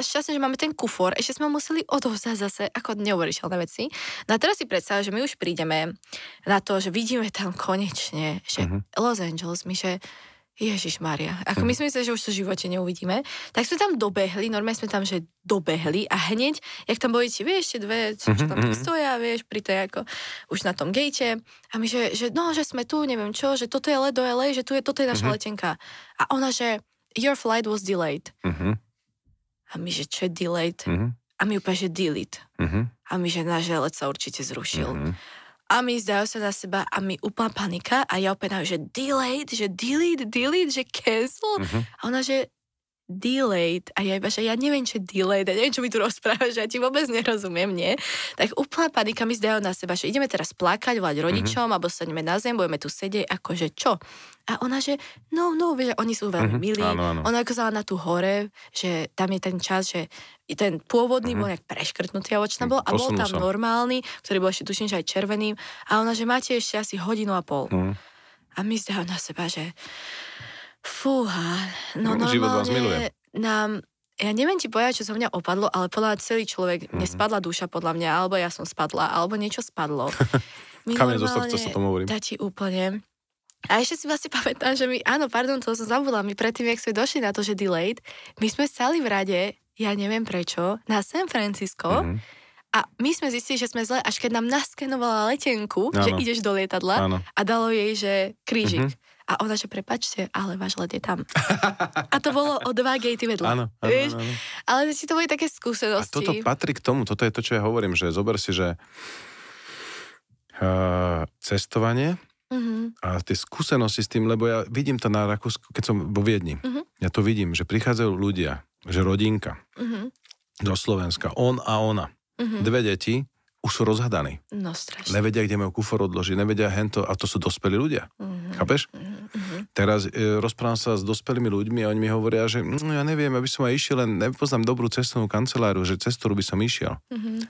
Šťastne, že máme ten kufor. Ešte sme museli odovzdať zase ako neuveriteľné veci. No a teraz si predstav, že my už prídeme na to, že vidíme tam konečne, že Los Angeles, my že Ježišmária. Ako my sme mysleli, že už to v živote neuvidíme. Tak sme tam dobehli, normálne sme tam, že dobehli a hneď, jak tam boli vieš, tie dve, čo tam stoja, vieš, pri tej ako už na tom gate. A my, že sme tu, neviem čo, že toto je let do LA, že toto je naša letenka. A ona, že your flight was delayed. A my, že čo je delayed? A my úplne, že delete. A my, že náš let sa určite zrušil. A my zdajú sa na seba a my úplná panika a ja opäť že delayed, že delete, že cancel. A ona, že delayed. A ja iba, že ja neviem, čo je delayed, a neviem, čo mi tu rozprávaš, ja ti vôbec nerozumiem, nie? Tak úplná panika mi zdajú na seba, že ideme teraz plakať, volať rodičom, alebo sadneme na zem, budeme tu sedieť, akože čo? A ona, že no, vieš, oni sú veľmi milí. Áno. Ona ukázala na tú hore, že tam je ten čas, že ten pôvodný bol nejak preškrtnutý a očná bol a bol tam normálny, ktorý bol ešte tuším, že aj červeným. A ona, že máte ešte asi 1.5 hodiny. A my zdajú na seba, že fúha, no život vás miluje. Ja neviem ti povedať, čo zo mňa opadlo, ale podľa celý človek, nespadla duša podľa mňa, alebo ja som spadla, alebo niečo spadlo. Kameň zo srdca sa tomu hovorím. Dá ti úplne. A ešte si vlastne pamätám, že to som zabudla, my predtým, jak sme došli na to, že delayed, my sme stali v rade, ja neviem prečo, na San Francisco. A my sme zistili, že sme zle, až keď nám naskenovala letenku, že ideš do lietadla a dalo jej, že krížik. A ona, že prepáčte, ale váš let je tam. A to bolo o 2 gatey vedľa. Áno. Ale si to boli také skúsenosti. A toto patrí k tomu, toto je to, čo ja hovorím, že zober si, že cestovanie a tie skúsenosti s tým, lebo ja vidím to na Rakúsku, keď som vo Viedni. Ja to vidím, že prichádzajú ľudia, že rodinka do Slovenska, on a ona. 2 deti už sú rozhadaní. No strašne. Nevedia, kde majú kufor odložiť, nevedia hento, a to sú dospelí ľudia. Chápeš? Teraz rozprávam sa s dospelými ľuďmi a oni mi hovoria, že ja neviem, aby som aj išiel, len nepoznám dobrú cestovnú kanceláriu, že cez ktorú by som išiel.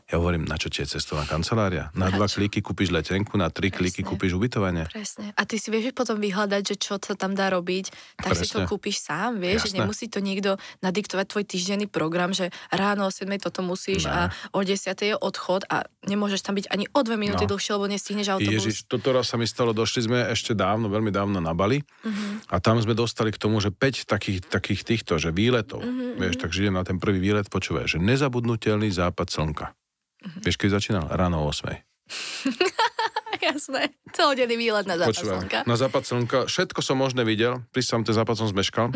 Ja hovorím, na čo ti je cestovná kancelária? Na 2 kliky kúpiš letenku, na 3 kliky kúpiš ubytovanie. Presne. A ty si vieš potom vyhľadať, že čo sa tam dá robiť, tak si to kúpiš sám, vieš, že nemusí to niekto nadiktovať tvoj týždenný program, že ráno o 7 toto musíš a o 10 je odchod a nemôžeš tam byť ani o 2 minúty dlhšie, lebo nestihneš autobus. Ježiš, toto raz sa mi stalo, došli sme ešte dávno, veľmi dávno na Bali a tam sme dostali k tomu, že 5 takých týchto, že výletov. Vieš, takže idem na ten prvý výlet, počúvaj, že nezabudnutelný západ slnka. Vieš, keď začínal? Ráno o 8. Jasné. Celodenný výlet na západ slnka. Na západ slnka. Všetko som možné videl. Prísam, ten západ som zmeškal.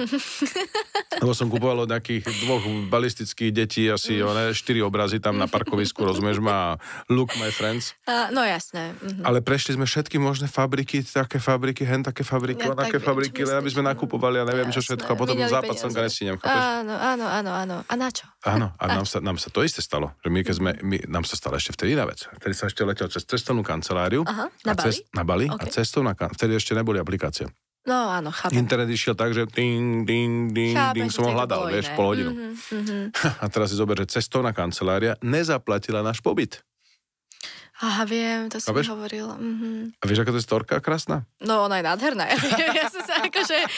Lebo som kupoval od nejakých 2 balistických detí asi 4 obrazy tam na parkovisku, rozumieš ma, look my friends. No jasné. Ale prešli sme všetky možné fabriky, také fabriky, také fabriky, také fabriky, len aby sme nakupovali a neviem čo všetko. A potom západ slnka nestínem, chápeš? Áno. A na čo? Áno, a nám sa to isté stalo. Že nám sa stala ešte vtedy iná vec. Vtedy sa ešte letel cez cestovnú kanceláriu. Na Bali a cestovná kancelária. Vtedy ešte neboli aplikácie. No áno, chápem. Internet išiel tak, že ding, som ho hľadal, vieš, pol hodinu. A teraz si zober, že cestovná kancelária nezaplatila náš pobyt. Aha, viem, to som hovoril. A vieš, aká to je storka krásna? No, ona je nádherná.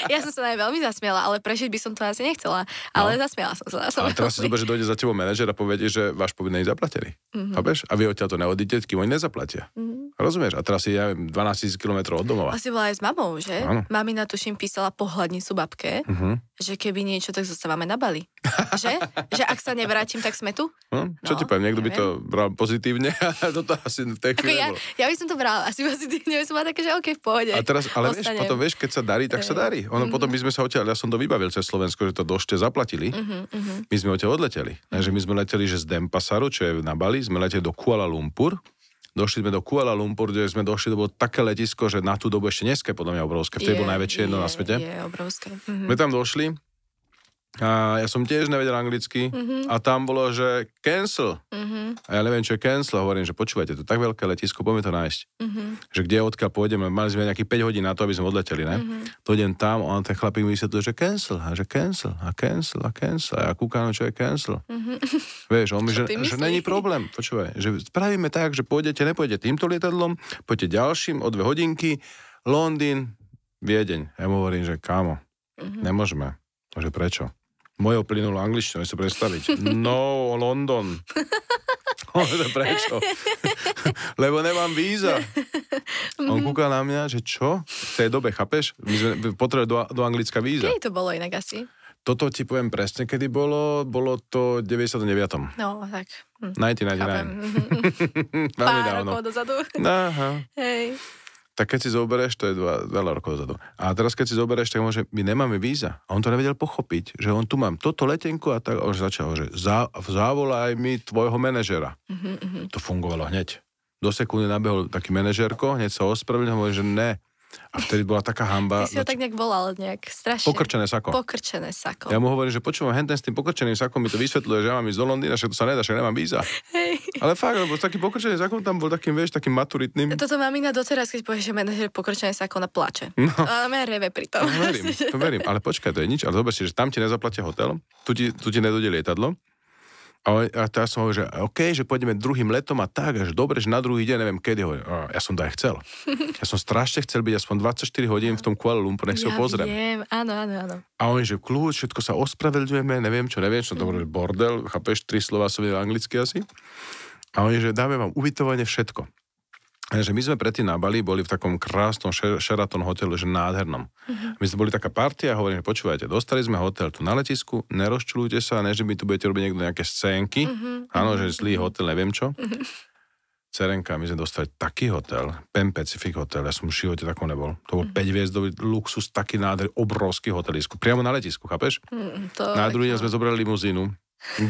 Ja som sa veľmi zasmiala, ale prežiť by som to asi nechcela. Ale zasmiala som sa. Ale teraz si zober, že dojde za tebou manažer a povie, že váš pobyt nie je zaplatený. Chápeš? A vy odtiaľ to neodíte, kým oni nezaplatia. Rozumieš? A teraz si 12 000 kilometrov od domova. Asi bola aj s mamou, že? Áno. Mamina tuším písala pohľadnicu babke, že keby niečo, tak zostávame na Bali. Že? Že ak sa nevrátim, tak sme tu? Čo ti poviem, niekto by to bral pozitívne, a toto asi v tej chvíli nebolo. Ja by som to brala asi pozitívne, by som bola také, že okej, v pohode. A teraz, ale potom vieš, keď sa darí, tak sa darí. Potom by sme sa odtiaľ, ja som to vybavil cez Slovensko, že to došte zaplatili. My sme odtiaľ odleteli. Takže my sme leteli, že z Denpasaru, čo je na Bali, sme leteli do Kuala Lumpur. Došli sme do Kuala Lumpur, kde sme došli, to bolo také letisko, že na tú dobu ešte dneska podľa mňa obrovské. Vtedy bolo najväčšie jedno na svete. Je obrovské. My tam došli a ja som tiež nevedel anglicky a tam bolo, že cancel. A ja neviem, čo je cancel. Hovorím, že počúvajte, to je tak veľké letisko, poďme to nájsť. Že kde odkiaľ pôjdeme, mali sme nejakých 5 hodín na to, aby sme odleteli, ne? Dojdem tam, on ten chlapík mi vysvetlil, že cancel, a že cancel, a cancel, a cancel. A ja kúkam, čo je cancel. Vieš, on mi, že není problém, počúvaj, že spravíme tak, že nepôjdete týmto lietadlom, poďte ďalším o 2 hodinky, Londýn, Viedeň. Ja mu hovorím, že kámo, nemôžeme. Že prečo? Mojou plynulú angličtinu, si predstaviť. No, London. Prečo? Lebo nemám víza. On kúkal na mňa, že čo? V tej dobe, chápeš? My sme potrebovali do Anglicka víza. Kedy to bolo inak asi? Toto ti poviem presne, kedy bolo. Bolo to 99. No, tak. 1999. Veľmi dávno. Rokov dozadu. Aha. Hej. Tak keď si zoberieš, to je veľa rokov dozadu. A teraz keď si zoberieš, tak môže, my nemáme víza. A on to nevedel pochopiť, že on tu mám toto letenku a tak, a už začal, že zavolaj mi tvojho manažera. To fungovalo hneď. Do sekundy nabehol taký manažerko, hneď sa ospravedlnil, hovorí, že ne, A vtedy bola taká hanba. Ty si ho tak nejak volal, nejak strašne. Pokrčené sako. Pokrčené sako. Ja mu hovorím, že počúvam, henten s tým pokrčeným sakom mi to vysvetľuje, že ja mám ísť do Londýna, že to sa nedá, že nemám víza. Hej. Ale fakt, lebo taký pokrčený sakom tam bol takým, vieš, takým maturitným. Toto mamina doteraz, keď povie, že manažer pokrčené sako, ona plače. No. A mňa reve pri tom. To verím, ale počkaj, to je nič, ale zober si, že tam ti nezaplatia hotel, tu ti nedojde lietadlo. A teraz som hovoril, že OK, že pôjdeme druhým letom a tak, a že dobre, že na druhý deň, neviem kedy, hovorím, ja som to aj chcel. Ja som strašne chcel byť aspoň 24 hodín v tom Kuala Lumpur, nech si ho pozriem. Ja viem, áno. A oni, že kľúč, všetko sa ospravedľujeme, neviem čo, to bol bordel, chápeš, 3 slova som vedel anglicky asi. A oni, že dáme vám ubytovanie všetko. Že my sme predtým na Bali boli v takom krásnom Sheraton hotelu, že nádhernom. My sme boli taká partia a hovorím, že počúvajte, dostali sme hotel tu na letisku, nerozčulujte sa, ne, že my tu budete robiť niekto nejaké scénky, áno, že zlý hotel, neviem čo. Cerenka, my sme dostali taký hotel, Pan Pacific hotel, ja som v živote takom nebol. To bol 5 hviezdový luxus, taký nádherný, obrovský hotelisku, priamo na letisku, chápeš? Na druhý deň sme zobrali limuzínu, 2.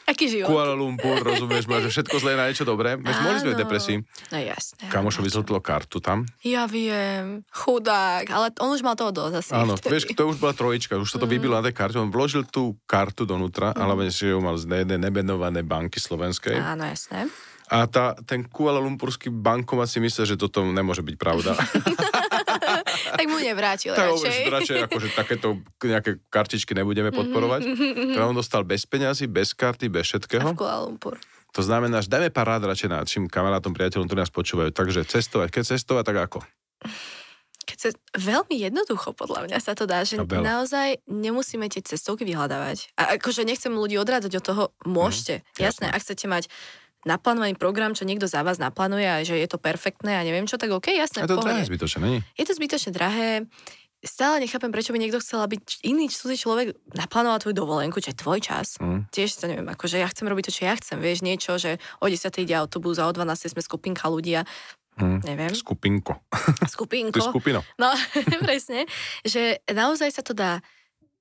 Aký život? Kuala Lumpur, rozumieš ma, že všetko zlé na niečo dobré. My sme mohli sme v depresii. No jasné. Kamošovi zlotilo kartu tam. Ja viem, chudák, ale on už mal toho dosť asi. Áno, vieš, to už bola trojička, už sa to vybilo na tej karte, on vložil tú kartu donútra, ale že ju mal z nebenované banky slovenskej. Áno, jasné. A ten Kuala Lumpurský bankomat si myslel, že toto nemôže byť pravda. Tak mu nevrátil tak radšej. Radšej akože takéto nejaké kartičky nebudeme podporovať. Teda on dostal bez peňazí, bez karty, bez všetkého. A v Kuala Lumpur. To znamená, že dajme pár rád radšej našim kamarátom, priateľom, ktorí nás počúvajú. Takže cestovať. Keď cestovať, tak ako? Veľmi jednoducho, podľa mňa sa to dá, že naozaj nemusíme tie cestovky vyhľadávať. A akože nechcem ľudí odrádzať od toho, môžete. Jasné, ak chcete mať naplánovaný program, čo niekto za vás naplánuje a že je to perfektné a neviem čo, tak OK, jasné. Je to drahé zbytočné, nie? Je to zbytočne drahé. Stále nechápem, prečo by niekto chcel, aby iný cudzí človek naplánoval tvoju dovolenku, čo je tvoj čas. Tiež to neviem, akože ja chcem robiť to, čo ja chcem, vieš, niečo, že o 10. ide autobus a o 12. sme skupinka ľudí a neviem. Skupinko. Skupinko. To je skupino. No, presne, že naozaj sa to dá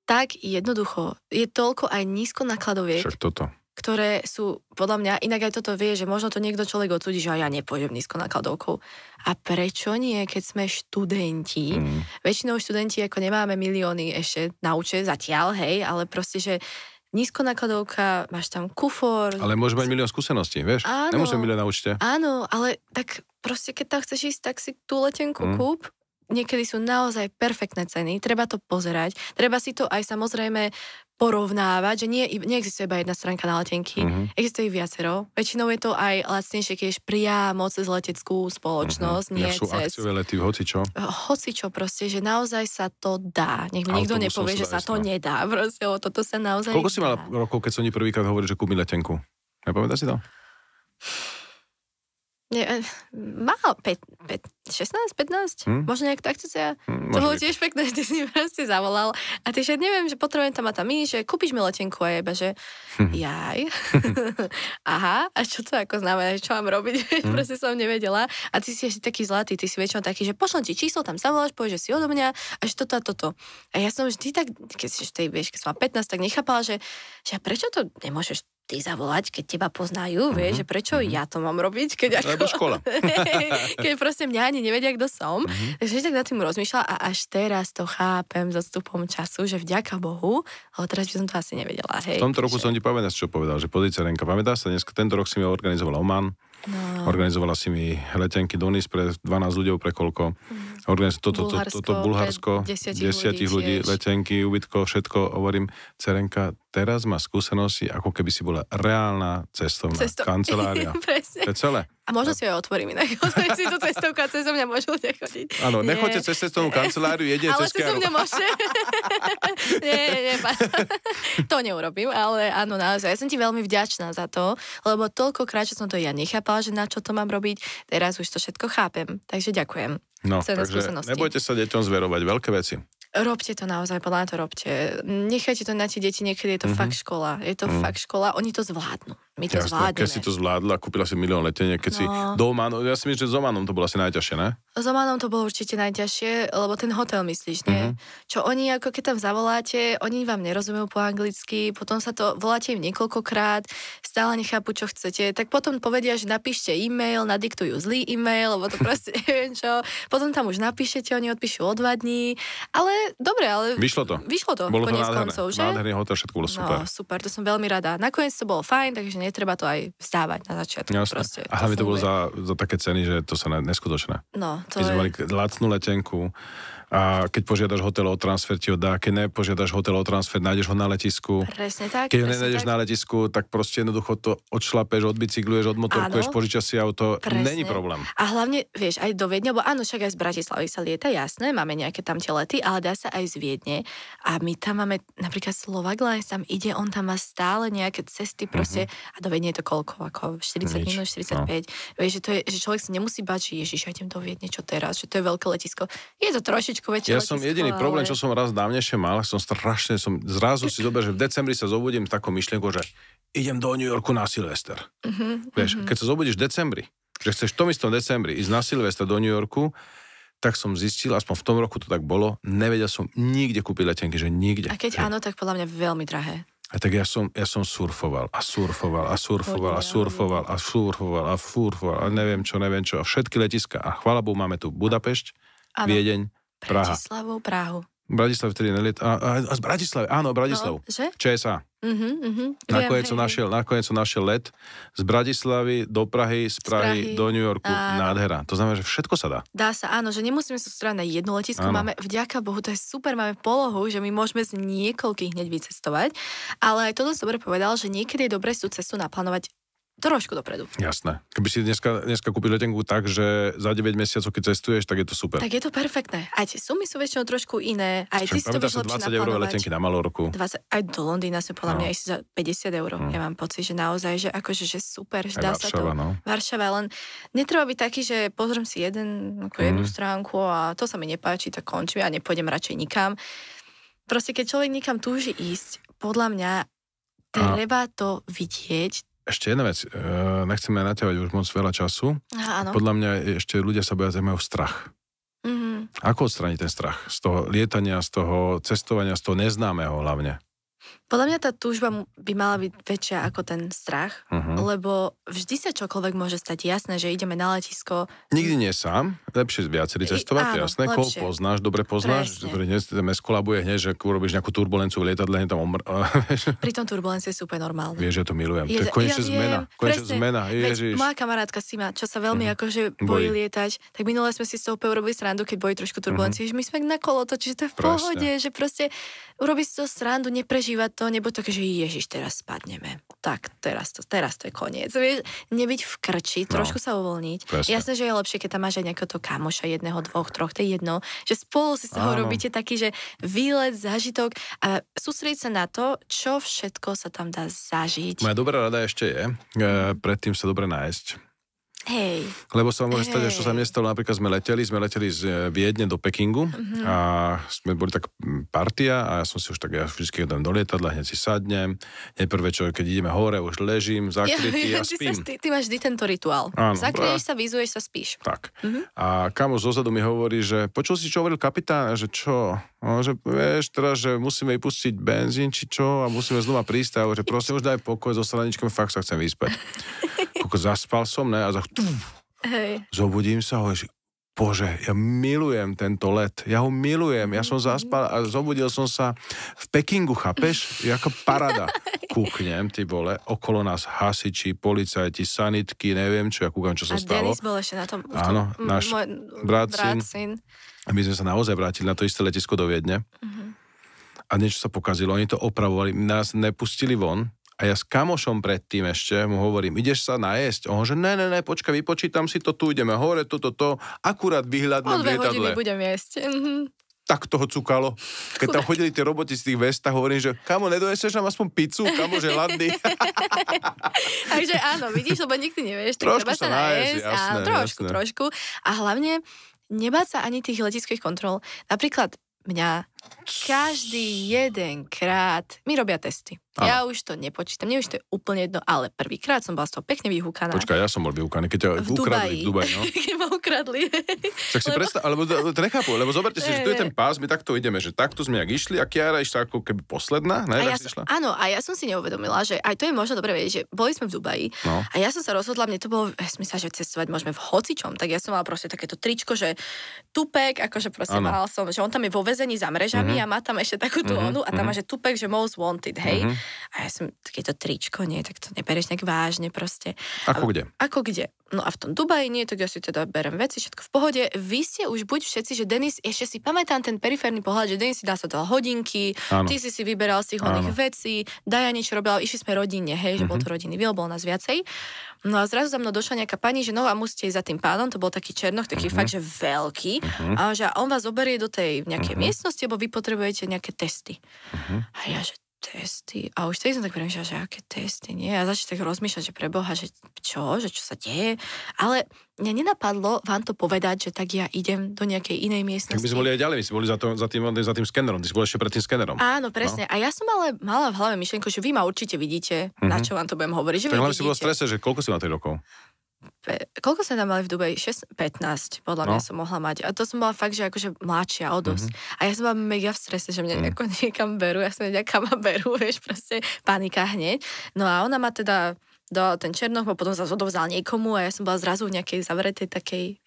tak jednoducho. Je toľko aj nízko nákladoviek. Však toto. Ktoré sú, podľa mňa, inak aj toto vie, že možno to niekto človek odsúdi, že ja nepôjdem nízko nákladovkou. A prečo nie, keď sme študenti? Väčšinou študenti ako nemáme milióny ešte na účte zatiaľ, hej, ale proste, že nízko nákladovka, máš tam kufor. Ale môže mať milión skúseností, vieš? Áno. Nemusím milión na účte. Áno, ale tak proste, keď tam chceš ísť, tak si tú letenku kúp. Niekedy sú naozaj perfektné ceny, treba to pozerať, treba si to aj samozrejme porovnávať, že neexistuje iba jedna stránka na letenky, existuje ich viacero. Väčšinou je to aj lacnejšie, keď ješ priamo cez leteckú spoločnosť, nie sú cez... akciové lety, hocičo. Hocičo proste, že naozaj sa to dá. Nikto nepovie, že sa to nedá. Proste, toto sa naozaj Koľko si mala rokov, keď som ti prvýkrát hovoril, že kúpi letenku? Nepamätáš si to? Mal 16, 15, možno nejak tak sa to bolo tiež pekné, že ty si mi proste zavolal a ty, že neviem, že potrebujem tam a tam ísť, že kúpiš mi letenku a jeba, že jaj, aha, a čo to ako znamená, čo mám robiť, proste som nevedela a ty si ešte taký zlatý, ty si väčšinou taký, že pošlem ti číslo, tam zavoláš, povieš, že si odo mňa a že toto a toto. A ja som vždy tak, keď som mal 15, tak nechápala, že prečo to nemôžeš ty zavolať, keď teba poznajú, vieš, že prečo ja to mám robiť, keď ako... Alebo škola. Keď proste mňa ani nevedia, kto som. Takže tak nad tým rozmýšľala a až teraz to chápem s odstupom času, že vďaka Bohu, ale teraz by som to asi nevedela. Hej, v tomto roku som ti povedal, čo povedal, že pozri Cerenka, pamätáš sa, tento rok si mi organizovala Oman, organizovala si mi letenky do Nice pre 12 ľudí, pre koľko. Organizovala toto Bulharsko, 10 ľudí, letenky, ubytko, všetko. Hovorím, Cerenka, teraz má skúsenosti, ako keby si bola reálna cestovná kancelária. To je celé. A možno si ho otvorím inak. Otvorím si tú cestovku a cez mňa môžu ľudia chodiť. Áno, nechoďte cez cestovnú kanceláriu, jedine cez Kiaru. Ale cez mňa môžete. Nie. To neurobím, ale áno, naozaj. Ja som ti veľmi vďačná za to, lebo toľkokrát, čo som to ja nechápala, že na čo to mám robiť, teraz už to všetko chápem. Takže ďakujem. No, takže nebojte sa deťom zverovať veľké veci. Robte to naozaj, podľa mňa to robte. Nechajte to na tie deti, niekedy je to fakt škola. Je to fakt škola, oni to zvládnu. My to zvládneme. Keď si to zvládla, kúpila si milión leteniek, keď si do Omanu, ja si myslím, že s Omanom to bolo asi najťažšie, ne? S Omanom to bolo určite najťažšie, lebo ten hotel myslíš, nie? Čo oni, ako keď tam zavoláte, oni vám nerozumejú po anglicky, potom sa to voláte im niekoľkokrát, stále nechápu, čo chcete, tak potom povedia, že napíšte e-mail, nadiktujú zlý e-mail, lebo to proste neviem čo. Potom tam už napíšete, oni odpíšu o 2 dní, ale dobre, ale... Vyšlo to. Bolo to nádherné. Že? Nádherný hotel, všetko bolo super. No, super, to som veľmi rada. Nakoniec to bolo fajn, takže netreba to aj vzdávať na začiatku. Proste, a hlavne to bolo za také ceny, že to sa neskutočné. No, to keď sme mali lacnú letenku a keď požiadaš hotel o transfer, ti ho dá. Keď nepožiadaš hotel o transfer, nájdeš ho na letisku. Presne tak. Keď ho nenájdeš na letisku, tak proste jednoducho to odšlapeš, odbicykluješ, odmotorkuješ, požičaš si auto. Není problém. A hlavne, vieš, aj do Viedne, lebo áno, však aj z Bratislavy sa lieta, jasné, máme nejaké tam tie lety, ale dá sa aj z Viedne. A my tam máme napríklad Slovak Lines, tam ide, on tam má stále nejaké cesty proste a do Viedne je to koľko? Ako 40 minút, 45. Vieš, že to je, že človek si nemusí bať, že Ježiš, idem do Viedne, čo teraz, že to je veľké letisko. Je to trošičku väčšie letisko. Ja som jediný problém, čo som raz dávnejšie mal, som zrazu si zober, že v decembri sa zobudím s takou myšlienkou, že idem do New Yorku na Silvester. Vieš, keď sa zobudíš v decembri, že chceš v tom istom decembri ísť na Silvester do New Yorku, tak som zistil, aspoň v tom roku to tak bolo, nevedel som nikde kúpiť letenky, že nikde. A keď áno, tak podľa mňa veľmi drahé. A tak ja som surfoval a neviem čo a všetky letiska. A chvála Bohu, máme tu Budapešť, Viedeň, Praha. Prahu. Bratislav vtedy neliet. A z Bratislavy, áno, Bratislavu. No, že? ČSA. Nakoniec som našiel let z Bratislavy do Prahy, z Prahy do New Yorku. Nádhera. To znamená, že všetko sa dá. Dá sa, áno, že nemusíme sa sústrediť na jedno letisko. Máme, vďaka Bohu, to je super, máme polohu, že my môžeme z niekoľkých hneď vycestovať. Ale aj toto dobre povedal, že niekedy je dobré tú cestu naplánovať trošku dopredu. Jasné. Keby si dneska kúpiš letenku tak, že za 9 mesiacov, keď cestuješ, tak je to super. Tak je to perfektné. Aj tie sumy sú väčšinou trošku iné. Aj ty si to vieš lepšie naplánovať. 20 eurové letenky na Malorku. Aj do Londýna sme podľa mňa ísť za 50 eur. Ja mám pocit, že naozaj, že akože, že super, že dá sa to. Varšava, len netreba byť taký, že pozriem si jednu stránku a to sa mi nepáči, tak končím, ja nepôjdem radšej nikam. Proste, keď človek nikam túži ísť, podľa mňa treba to vidieť. Ešte jedna vec, nechceme naťahovať už moc veľa času. Áno. Podľa mňa ešte ľudia sa boja, majú strach. Ako odstrániť ten strach? Z toho lietania, z toho cestovania, z toho neznámeho hlavne. Podľa mňa tá túžba by mala byť väčšia ako ten strach, lebo vždy sa čokoľvek môže stať. Jasné, že ideme na letisko. Nikdy nie sám, lepšie viacerí cestovať, jasné. Koho poznáš, dobre poznáš, skolabuje hneď, že urobíš nejakú turbulenciu v lietadle, tam Pri tom turbulencii je super normálne. Vieš, že to milujem. To je konečne zmena. Ježiš. Moja kamarátka Sima, čo sa veľmi akože bojí lietať, tak minule sme si z toho urobili srandu, keď bojí trošku turbulenciu, že my sme na kolotoči, že to je v pohode, že proste urobíš si to srandu, neprežívať to, nebo také, že Ježiš, teraz spadneme. Tak, teraz to je koniec. Vieš, nebyť v krči, trošku sa uvoľniť. Presne. Jasné, že je lepšie, keď tam máš aj nejakého to kamoša, 1, 2, 3, to je jedno, že spolu si z toho robíte taký, že výlet, zážitok a sústrediť sa na to, čo všetko sa tam dá zažiť. Moja dobrá rada ešte je, predtým sa dobre nájsť. Hej. Lebo sa môže stať, že čo sa mne stalo, napríklad sme leteli z Viedne do Pekingu a sme boli tak partia a ja som si už tak, ja vždy idem do lietadla, hneď si sadnem, hneď prvé čo, keď ideme hore, už ležím, zakrytý a spím. Ty máš vždy tento rituál. Zakrieš sa, vyzuješ sa, spíš. Tak. A kamoš zozadu mi hovorí, že počul si, čo hovoril kapitán, že čo? Že vieš teraz, že musíme vypustiť benzín, či čo, a musíme znova prísť, a že proste už daj pokoj so straničkami, fakt sa chcem vyspať. Koko zaspal som, ne? A zobudím sa, hovorím, Bože, ja milujem tento let, ja ho milujem, ja som zaspal a zobudil som sa v Pekingu, chápeš? Jaká parada. Kúknem, ty vole, okolo nás hasiči, policajti, sanitky, neviem čo, ja kúkam, čo sa stalo. A Denis bol ešte na tom. Áno, náš brat syn. A my sme sa naozaj vrátili na to isté letisko do Viedne. A niečo sa pokazilo, oni to opravovali, nás nepustili von. A ja s kamošom predtým ešte mu hovorím, ideš sa najesť? On že ne, počkaj, vypočítam si to, tu ideme hore, to, akurát vyhľadnem v lietadle. O 2 hodiny budem jesť. Tak toho cukalo. Keď tam chodili tie roboti z tých vestách, hovorím, že kamo, nedojesieš nám aspoň pizzu, kamo, že hladný. Takže áno, vidíš, lebo nikdy nevieš, tak trošku treba sa najesť. Jasné, trošku. A hlavne nebáť sa ani tých letiskových kontrol. Napríklad mňa každý jeden krát mi robia testy. Áno. Ja už to nepočítam, mne už to je úplne jedno, ale prvýkrát som bola z toho pekne vyhúkaná. Počkaj, ja som bol vyhúkaný, keď ťa ukradli v Dubaji, no. Keď ma ukradli. Tak si predstav, alebo to nechápu, lebo zoberte si, že tu je ten pás, my takto ideme, že takto sme jak išli a Kiara išla ako keby posledná, ne? Áno, a ja som si neuvedomila, že aj to je možno dobre vedieť, že boli sme v Dubaji a ja som sa rozhodla, mne to bolo, ja som myslela, že cestovať môžeme v hocičom, tak ja som mala proste takéto tričko, že tupek, akože proste mal som, že on tam je vo väzení za mrežami a má tam ešte takú tú onu a tam má, že tupek, že most wanted, hej. A ja som takéto tričko, nie, tak to neberieš nejak vážne proste. Ako kde? Ako kde? No a v tom Dubaji nie, tak ja si teda berem veci, všetko v pohode. Vy ste už buď všetci, že Denis, ešte si pamätám ten periférny pohľad, že Denis si dá sa dal hodinky, ty si vyberal z tých oných vecí, Daja niečo robila, išli sme rodine, hej, že bol to rodinný výlet, bol nás viacej. No a zrazu za mnou došla nejaká pani, že no a musíte ísť za tým pánom, to bol taký černoch, taký fakt, že veľký, a že on vás zoberie do tej nejakej miestnosti, lebo vy potrebujete nejaké testy. A ja, že testy. A už tedy som tak premýšľala, že aké testy, nie? A začal tak rozmýšľať, že preboha, že čo sa deje? Ale mňa nenapadlo vám to povedať, že tak ja idem do nejakej inej miestnosti. Tak by sme boli aj ďalej, my sme boli za tým skenerom, ty si bol ešte pred tým skenerom. Áno, presne. No. A ja som ale mala v hlave myšlienku, že vy ma určite vidíte, na čo vám to budem hovoriť, že tak vy vidíte. Tak hlavne si bol v strese, že koľko si mal 3 rokov? Koľko sme tam mali v Dubaji? 15, podľa mňa som mohla mať. A to som bola fakt, že akože mladšia o dosť. A ja som bola mega v strese, že mňa nejako niekam berú, ja som nevedela, kam ma berú, vieš, proste panika hneď. No a ona ma teda dala ten černoch, potom sa odovzdal niekomu a ja som bola zrazu v nejakej zavretej takej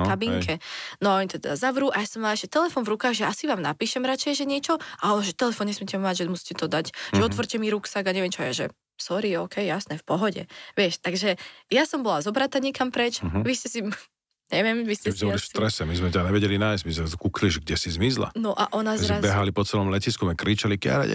kabinke. No oni teda zavrú a ja som mala ešte telefon v rukách, že asi vám napíšem radšej, že niečo. A on, že telefon nesmiete mať, že musíte to dať. Že otvorte mi ruksak a neviem čo je, že sorry, ok, jasné, v pohode. Vieš, takže ja som bola zobratá niekam preč, vy ste si, neviem, vy ste si boli v strese, my sme ťa nevedeli nájsť, my sme kúkli, že kde si zmizla. No a ona zrazu... behali po celom letisku, my kričali, Kiara,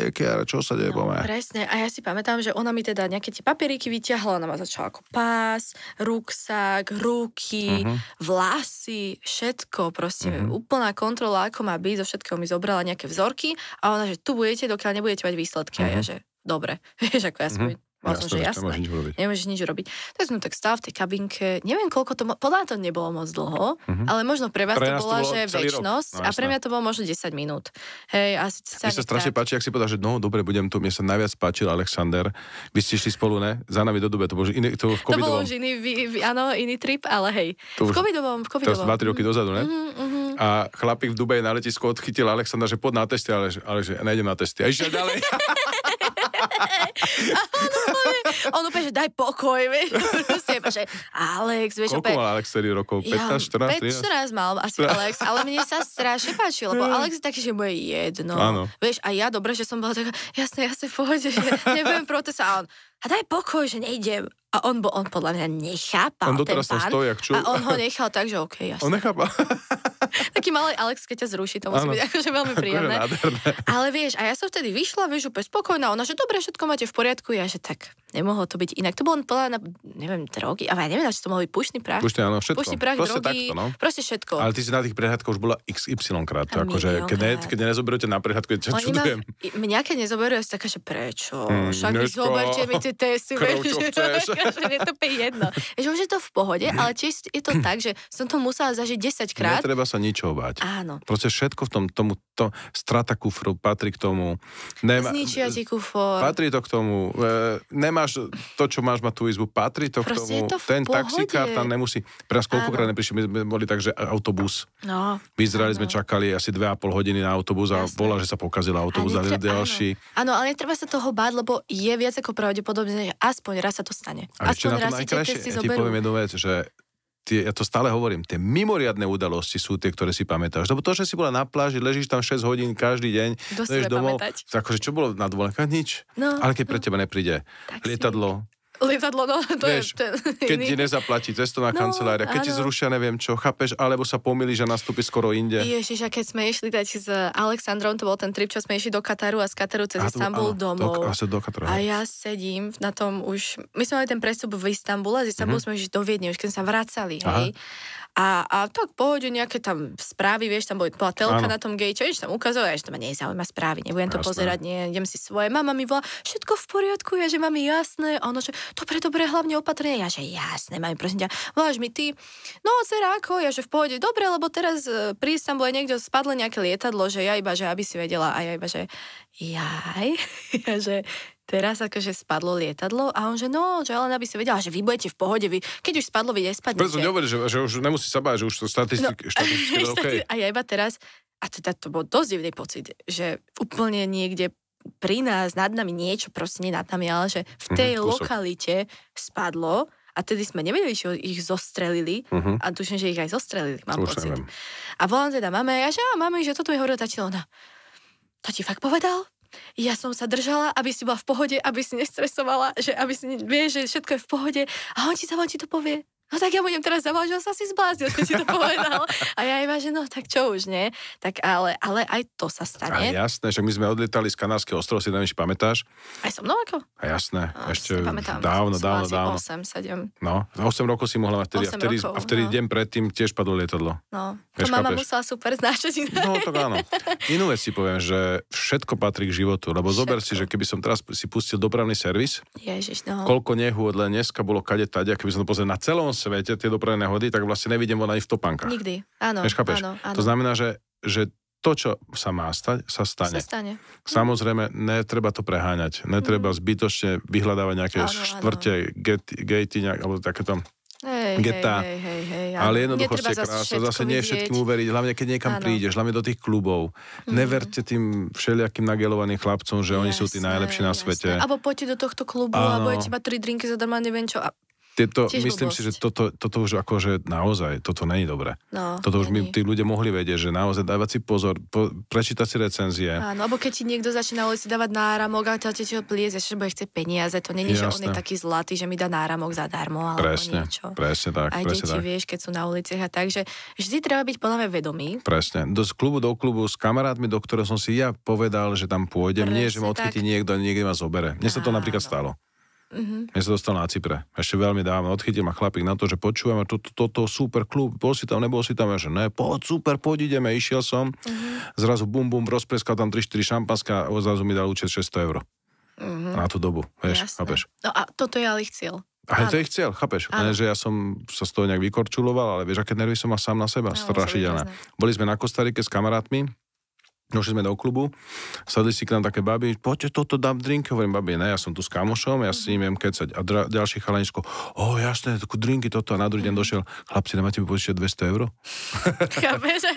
čo sa deje po mňa? Presne, a ja si pamätám, že ona mi teda nejaké tie papieriky vyťahla, ona ma začala ako pás, ruksak, ruky, vlasy, všetko, proste úplná kontrola, ako má byť, zo všetkého mi zobrala nejaké vzorky a ona, že tu budete, dokiaľ nebudete mať výsledky a ja, že dobre, vieš, ako ja som že jasné, nemôžeš nič robiť. Tak som tak stál v tej kabinke, neviem koľko to, podľa to nebolo moc dlho, ale možno pre vás to bola, že večnosť a pre mňa to bolo možno 10 minút. Hej, asi mne sa strašne páči, ak si povedal, že no, dobre, budem tu, mne sa najviac páčil Alexander. Vy ste išli spolu, ne? Za nami do Dube, to bol iný, to v covidovom. To bol už iný trip, ale hej. V covidovom. To 2-3 roky dozadu, ne? A chlapík v Dubaji na letisku odchytil Alexandra, že poď na testy, ale že nejdem na testy. A išiel ďalej. A on úplne, že daj pokoj, vieš. Že Alex, vieš. Koľko mal Alex 4 rokov? 15, 14, 14 mal asi Alex, ale mne sa strašne páčil, lebo Alex je taký, že bude jedno. Áno. Vieš, a ja dobre, že som bola taká, jasne, v pohode, že nebudem protestovať. A on, a daj pokoj, že nejdem. A on podľa mňa nechápal on ten pán. Stojí, jak čul. A on ho nechal tak, že okej, jasne. On nechápal. Taký malý Alex, keď ťa zruší, to musí byť akože veľmi príjemné. Ale vieš, a ja som vtedy vyšla, vieš, úplne spokojná, ona, že dobre, všetko máte v poriadku, ja, že tak nemohlo to byť inak. To bolo podľa na, neviem, drogy, ale ja neviem, či to mohol byť pušný prach. Pušný, áno, všetko. Pušný prach, proste drogy, takto, no. Proste všetko. Ale ty si na tých prehľadkách už bola XY krát, akože keď nezoberete na prehľadku, čo čudujem. Mňa keď nezoberú, ja si taká, že prečo? Však vy zoberte mi tie testy, vieš, že to je jedno. Že už je to v pohode, ale tiež je to tak, že som to musela zažiť 10 krát. Netreba sa ničoho báť. Áno. Proste všetko v to strata kufru patrí k tomu. Zničia ti kufor. Patrí to k tomu. Nemáš to, čo máš mať tú izbu, patrí to k tomu. Ten taxikár tam nemusí. Pre nás koľkokrát neprišli, my boli tak, že autobus. No. V Izraeli sme čakali asi 2,5 hodiny na autobus a bola, že sa pokazil autobus a ďalší. Áno, ale netreba sa toho báť, lebo je viac ako pravdepodobne, že aspoň raz sa to stane. A ešte na to najkrajšie, ja ti poviem jednu vec, že ja to stále hovorím, tie mimoriadne udalosti sú tie, ktoré si pamätáš. Lebo to, že si bola na pláži, ležíš tam 6 hodín každý deň, ležíš domov, akože čo bolo na dovolenkách? Nič. No, ale keď pre teba nepríde lietadlo, no, to vieš, je ten keď ti nezaplatí cestovná kancelária, keď ti zrušia neviem čo, chápeš, alebo sa pomýli, že nastúpi skoro inde. Ježiš, a keď sme išli dať s Alexandrom, to bol ten trip, čo sme išli do Kataru a z Kataru cez Istanbul domov. A ja sedím na tom už, my sme mali ten prestup v Istanbule, z Istanbulu sme išli do Viedne, už keď sa vracali, hej. A tak pohode nejaké tam správy, vieš, tam bola telka na tom gate, vieš, tam ukazovať, že to ma nezaujíma správy, nebudem to pozerať, nie, idem si svoje. Mama mi volá, všetko v poriadku, ja že mami, jasné, a ono, že dobre, hlavne opatrne, ja že jasné, mami, prosím ťa, voláš mi ty, no dcera, ako, ja že v pohode, dobre, lebo teraz pri Istambule niekde spadlo nejaké lietadlo, že ja iba, že aby si vedela, a ja iba, že jaj, ja že teraz akože spadlo lietadlo a on že no, že ale aby si vedela, že vy budete v pohode, vy, keď už spadlo, vy nespadnete. Preto nehovorí, že už nemusí sa báť, že už to štatistiky okay. A ja iba teraz, a teda to bol dosť divný pocit, že úplne niekde pri nás, nad nami niečo, proste nie nad nami, ale že v tej lokalite spadlo a tedy sme nevedeli, že ich zostrelili a tuším, že ich aj zostrelili, mám pocit. Neviem. A volám teda mame, ja že mami, že toto mi hovorila tatino, ona, to ti fakt povedal? Ja som sa držala, aby si bola v pohode, aby si nestresovala, že aby si vieš, že všetko je v pohode a on ti to povie. No tak ja budem teraz zavolať, že on sa si zbláznil, keď si to povedal. A ja iba, že no tak čo už, nie? Tak ale aj to sa stane. A jasné, že my sme odlietali z Kanárskeho ostrova, si neviem, či pamätáš. Aj so mnou ako? A jasné, ešte dávno. 8, 7. No, 8 rokov si mohla mať vtedy, a vtedy deň predtým tiež padlo lietadlo. No, to mama musela super znášať. No, tak áno. Inú vec si poviem, že všetko patrí k životu, lebo zober si, že keby som teraz si pustil dopravný servis, Ježiš, no. Koľko nehôd len dneska bolo kade tade, a keby som to pozrel na celom svete tie dopravné nehody, tak vlastne nevidím von ani v topánkach. Nikdy, áno. Áno. To znamená, že to, čo sa má stať, sa stane. Samozrejme, netreba to preháňať. Netreba zbytočne vyhľadávať nejaké štvrte, gatey, alebo takéto getá. Ale jednoducho ste krásne. Zase nie všetkým uveriť, hlavne keď niekam prídeš, hlavne do tých klubov. Neverte tým všelijakým nagelovaným chlapcom, že oni sú tí najlepší na svete. Alebo poďte do tohto klubu a budete mať 3 drinky zadarmo, neviem čo. Myslím si, že toto už akože naozaj, toto není dobré. No, toto už tí ľudia mohli vedieť, že naozaj dávať si pozor, prečítať si recenzie. Áno, alebo keď ti niekto začne na ulici dávať náramok a ťa ti ho plieze, že bude chce peniaze, to není, že on je taký zlatý, že mi dá náramok zadarmo, alebo niečo. Presne tak. Aj deti, vieš, keď sú na uliciach a tak, že vždy treba byť podľa mňa vedomý. Presne. Z klubu do klubu s kamarátmi, do ktorého som si ja povedal, že tam pôjdem, nie, že ma odchytí niekto ma zobere. Mne sa to napríklad stalo. Ja sa dostal na Cypre. Ešte veľmi dávno. Odchytil ma chlapík na to, že počúvam, toto super klub, bol si tam, nebol si tam, ja že ne, poď, ideme, išiel som. Zrazu bum, rozpreskal tam 3-4 šampanska a zrazu mi dal účet 600 eur. Na tú dobu, vieš, chápeš? No a toto je ale ich cieľ. A to ich cieľ, chápeš? Ne, že ja som sa z toho nejak vykorčuloval, ale vieš, aké nervy som mal sám na seba, strašidelné. Boli sme na Kostarike s kamarátmi, došli sme do klubu, sadli si k nám také baby, poďte toto dám drinky, hovorím, babi, ne, ja som tu s kamošom, ja si neviem kecať. A ďalší chalaničko, jasné, takú drinky toto. A na druhý deň došiel, chlapci, nemáte mi požičať 200 eur?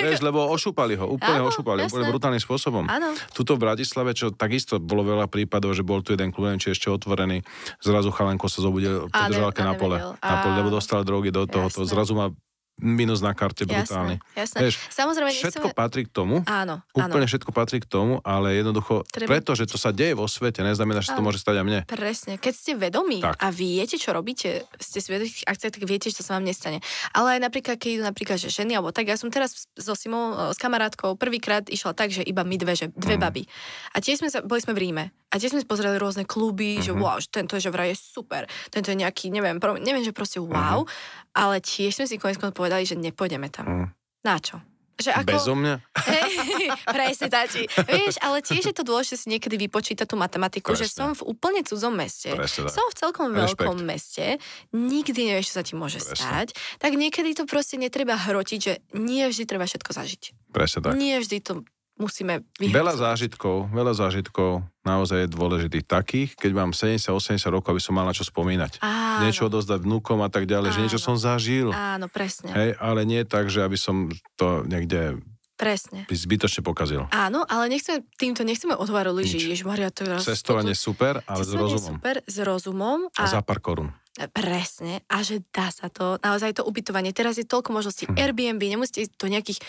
Vieš, lebo ošúpali ho, úplne úplne brutálnym spôsobom. Tuto v Bratislave, čo takisto bolo veľa prípadov, že bol tu jeden klub, či ešte otvorený, zrazu chalanko sa zobudil pri držalke na pole, lebo dostal drogy do tohoto, zrazu má minus na karte brutálny. Jasné. Vieš, samozrejme, všetko patrí k tomu. Áno. Úplne všetko patrí k tomu, ale jednoducho, pretože to sa deje vo svete, neznamená, že to môže stať aj mne. Presne. Keď ste vedomí a viete, čo robíte, ste si vedomí tých akciách, tak viete, že to sa vám nestane. Ale aj napríklad, keď idú napríklad, že ženy, alebo tak, ja som teraz so Simou, s kamarátkou, prvýkrát išla tak, že iba my dve baby. A tiež boli sme v Ríme. A tiež sme pozreli rôzne kluby, že wow, že tento že vraj je super, tento je nejaký, neviem, že proste wow, ale tiež sme si konec povedali, že nepôjdeme tam. Na čo? Že ako... Bezo mňa? Presne, táti. Vieš, ale tiež je to dôležité si niekedy vypočítať tú matematiku, že som v úplne cudzom meste, som v celkom veľkom meste, nikdy nevieš, čo sa ti môže stať, tak niekedy to proste netreba hrotiť, že nie vždy treba všetko zažiť. Presne tak. Nie vždy to musíme vyhrať. Veľa zážitkov naozaj je dôležitých takých, keď mám 70-80 rokov, aby som mal na čo spomínať. Áno. Niečo odozdať vnúkom a tak ďalej, že niečo som zažil. Áno, presne. Hej, ale nie tak, že aby som to niekde zbytočne pokazil. Áno, ale týmto nechceme otvárať lyži. Ježišmaria, to je cestovanie super, ale s rozumom. Super, s rozumom. A za pár korún. Presne. A že dá sa to. Naozaj to ubytovanie. Teraz je toľko možností. Airbnb, nemusíte ísť do nejakých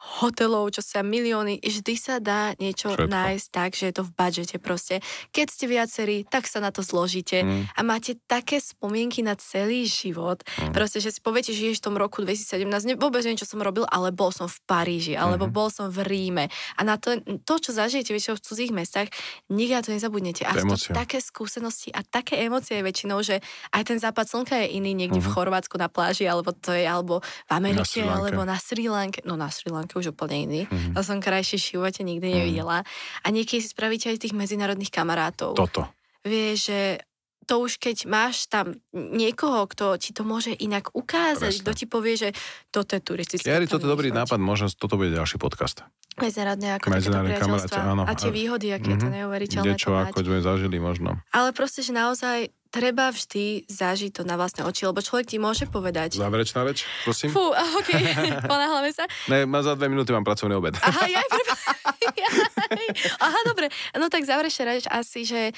hotelov, čo sa milióny, vždy sa dá niečo nájsť tak, že je to v budžete proste. Keď ste viacerí, tak sa na to zložíte a máte také spomienky na celý život. Proste, že si poviete, že v tom roku 2017 vôbec neviem, čo som robil, ale bol som v Paríži, alebo bol som v Ríme. A na to, čo zažijete väčšinou v cudzích mestách, nikdy to nezabudnete. A to také skúsenosti a také emócie väčšinou, že aj ten západ slnka je iný niekde v Chorvátsku na pláži, alebo v Amerike, alebo na Sri Lanke. No na Sri Lanke už úplne iný. To som krajšie v živote nikdy nevidela. A niekedy si spravíte aj tých medzinárodných kamarátov. Toto. Vieš, že to už keď máš tam niekoho, kto ti to môže inak ukázať, kto ti povie, že toto je turistické. Toto je dobrý nápad, možno toto bude ďalší podcast. Medzinárodné ako takéto priateľstva. A tie výhody, aké je to neuveriteľné. Niečo, ako sme zažili možno. Ale proste, že naozaj treba vždy zažiť to na vlastné oči, lebo človek ti môže povedať. Záverečná reč, prosím. Fú, okej, ponáhľame sa. Ne, za 2 minúty mám pracovný obed. Aha, dobre. No tak záverečná reč asi, že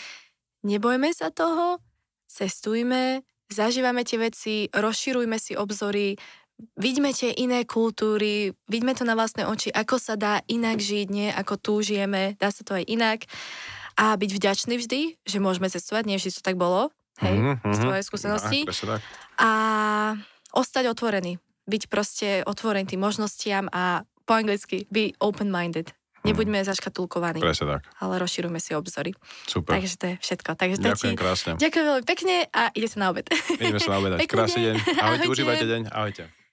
nebojme sa toho, cestujme, zažívame tie veci, rozširujme si obzory, vidíme tie iné kultúry, vidíme to na vlastné oči, ako sa dá inak žiť, nie ako tu žijeme, dá sa to aj inak. A byť vďačný vždy, že môžeme cestovať, nie vždy to tak bolo, hej, z tvojej skúsenosti. A ostať otvorený, byť proste otvorený tým možnostiam a po anglicky be open-minded. Nebuďme zaškatulkovaní, ale rozširujme si obzory. Super. Takže to je všetko. Takže ďakujem krásne. Ďakujem veľmi pekne a ide sa na obed. Ideme sa na obedať. Krásny deň. Ahojte, užívajte deň. Ahojte.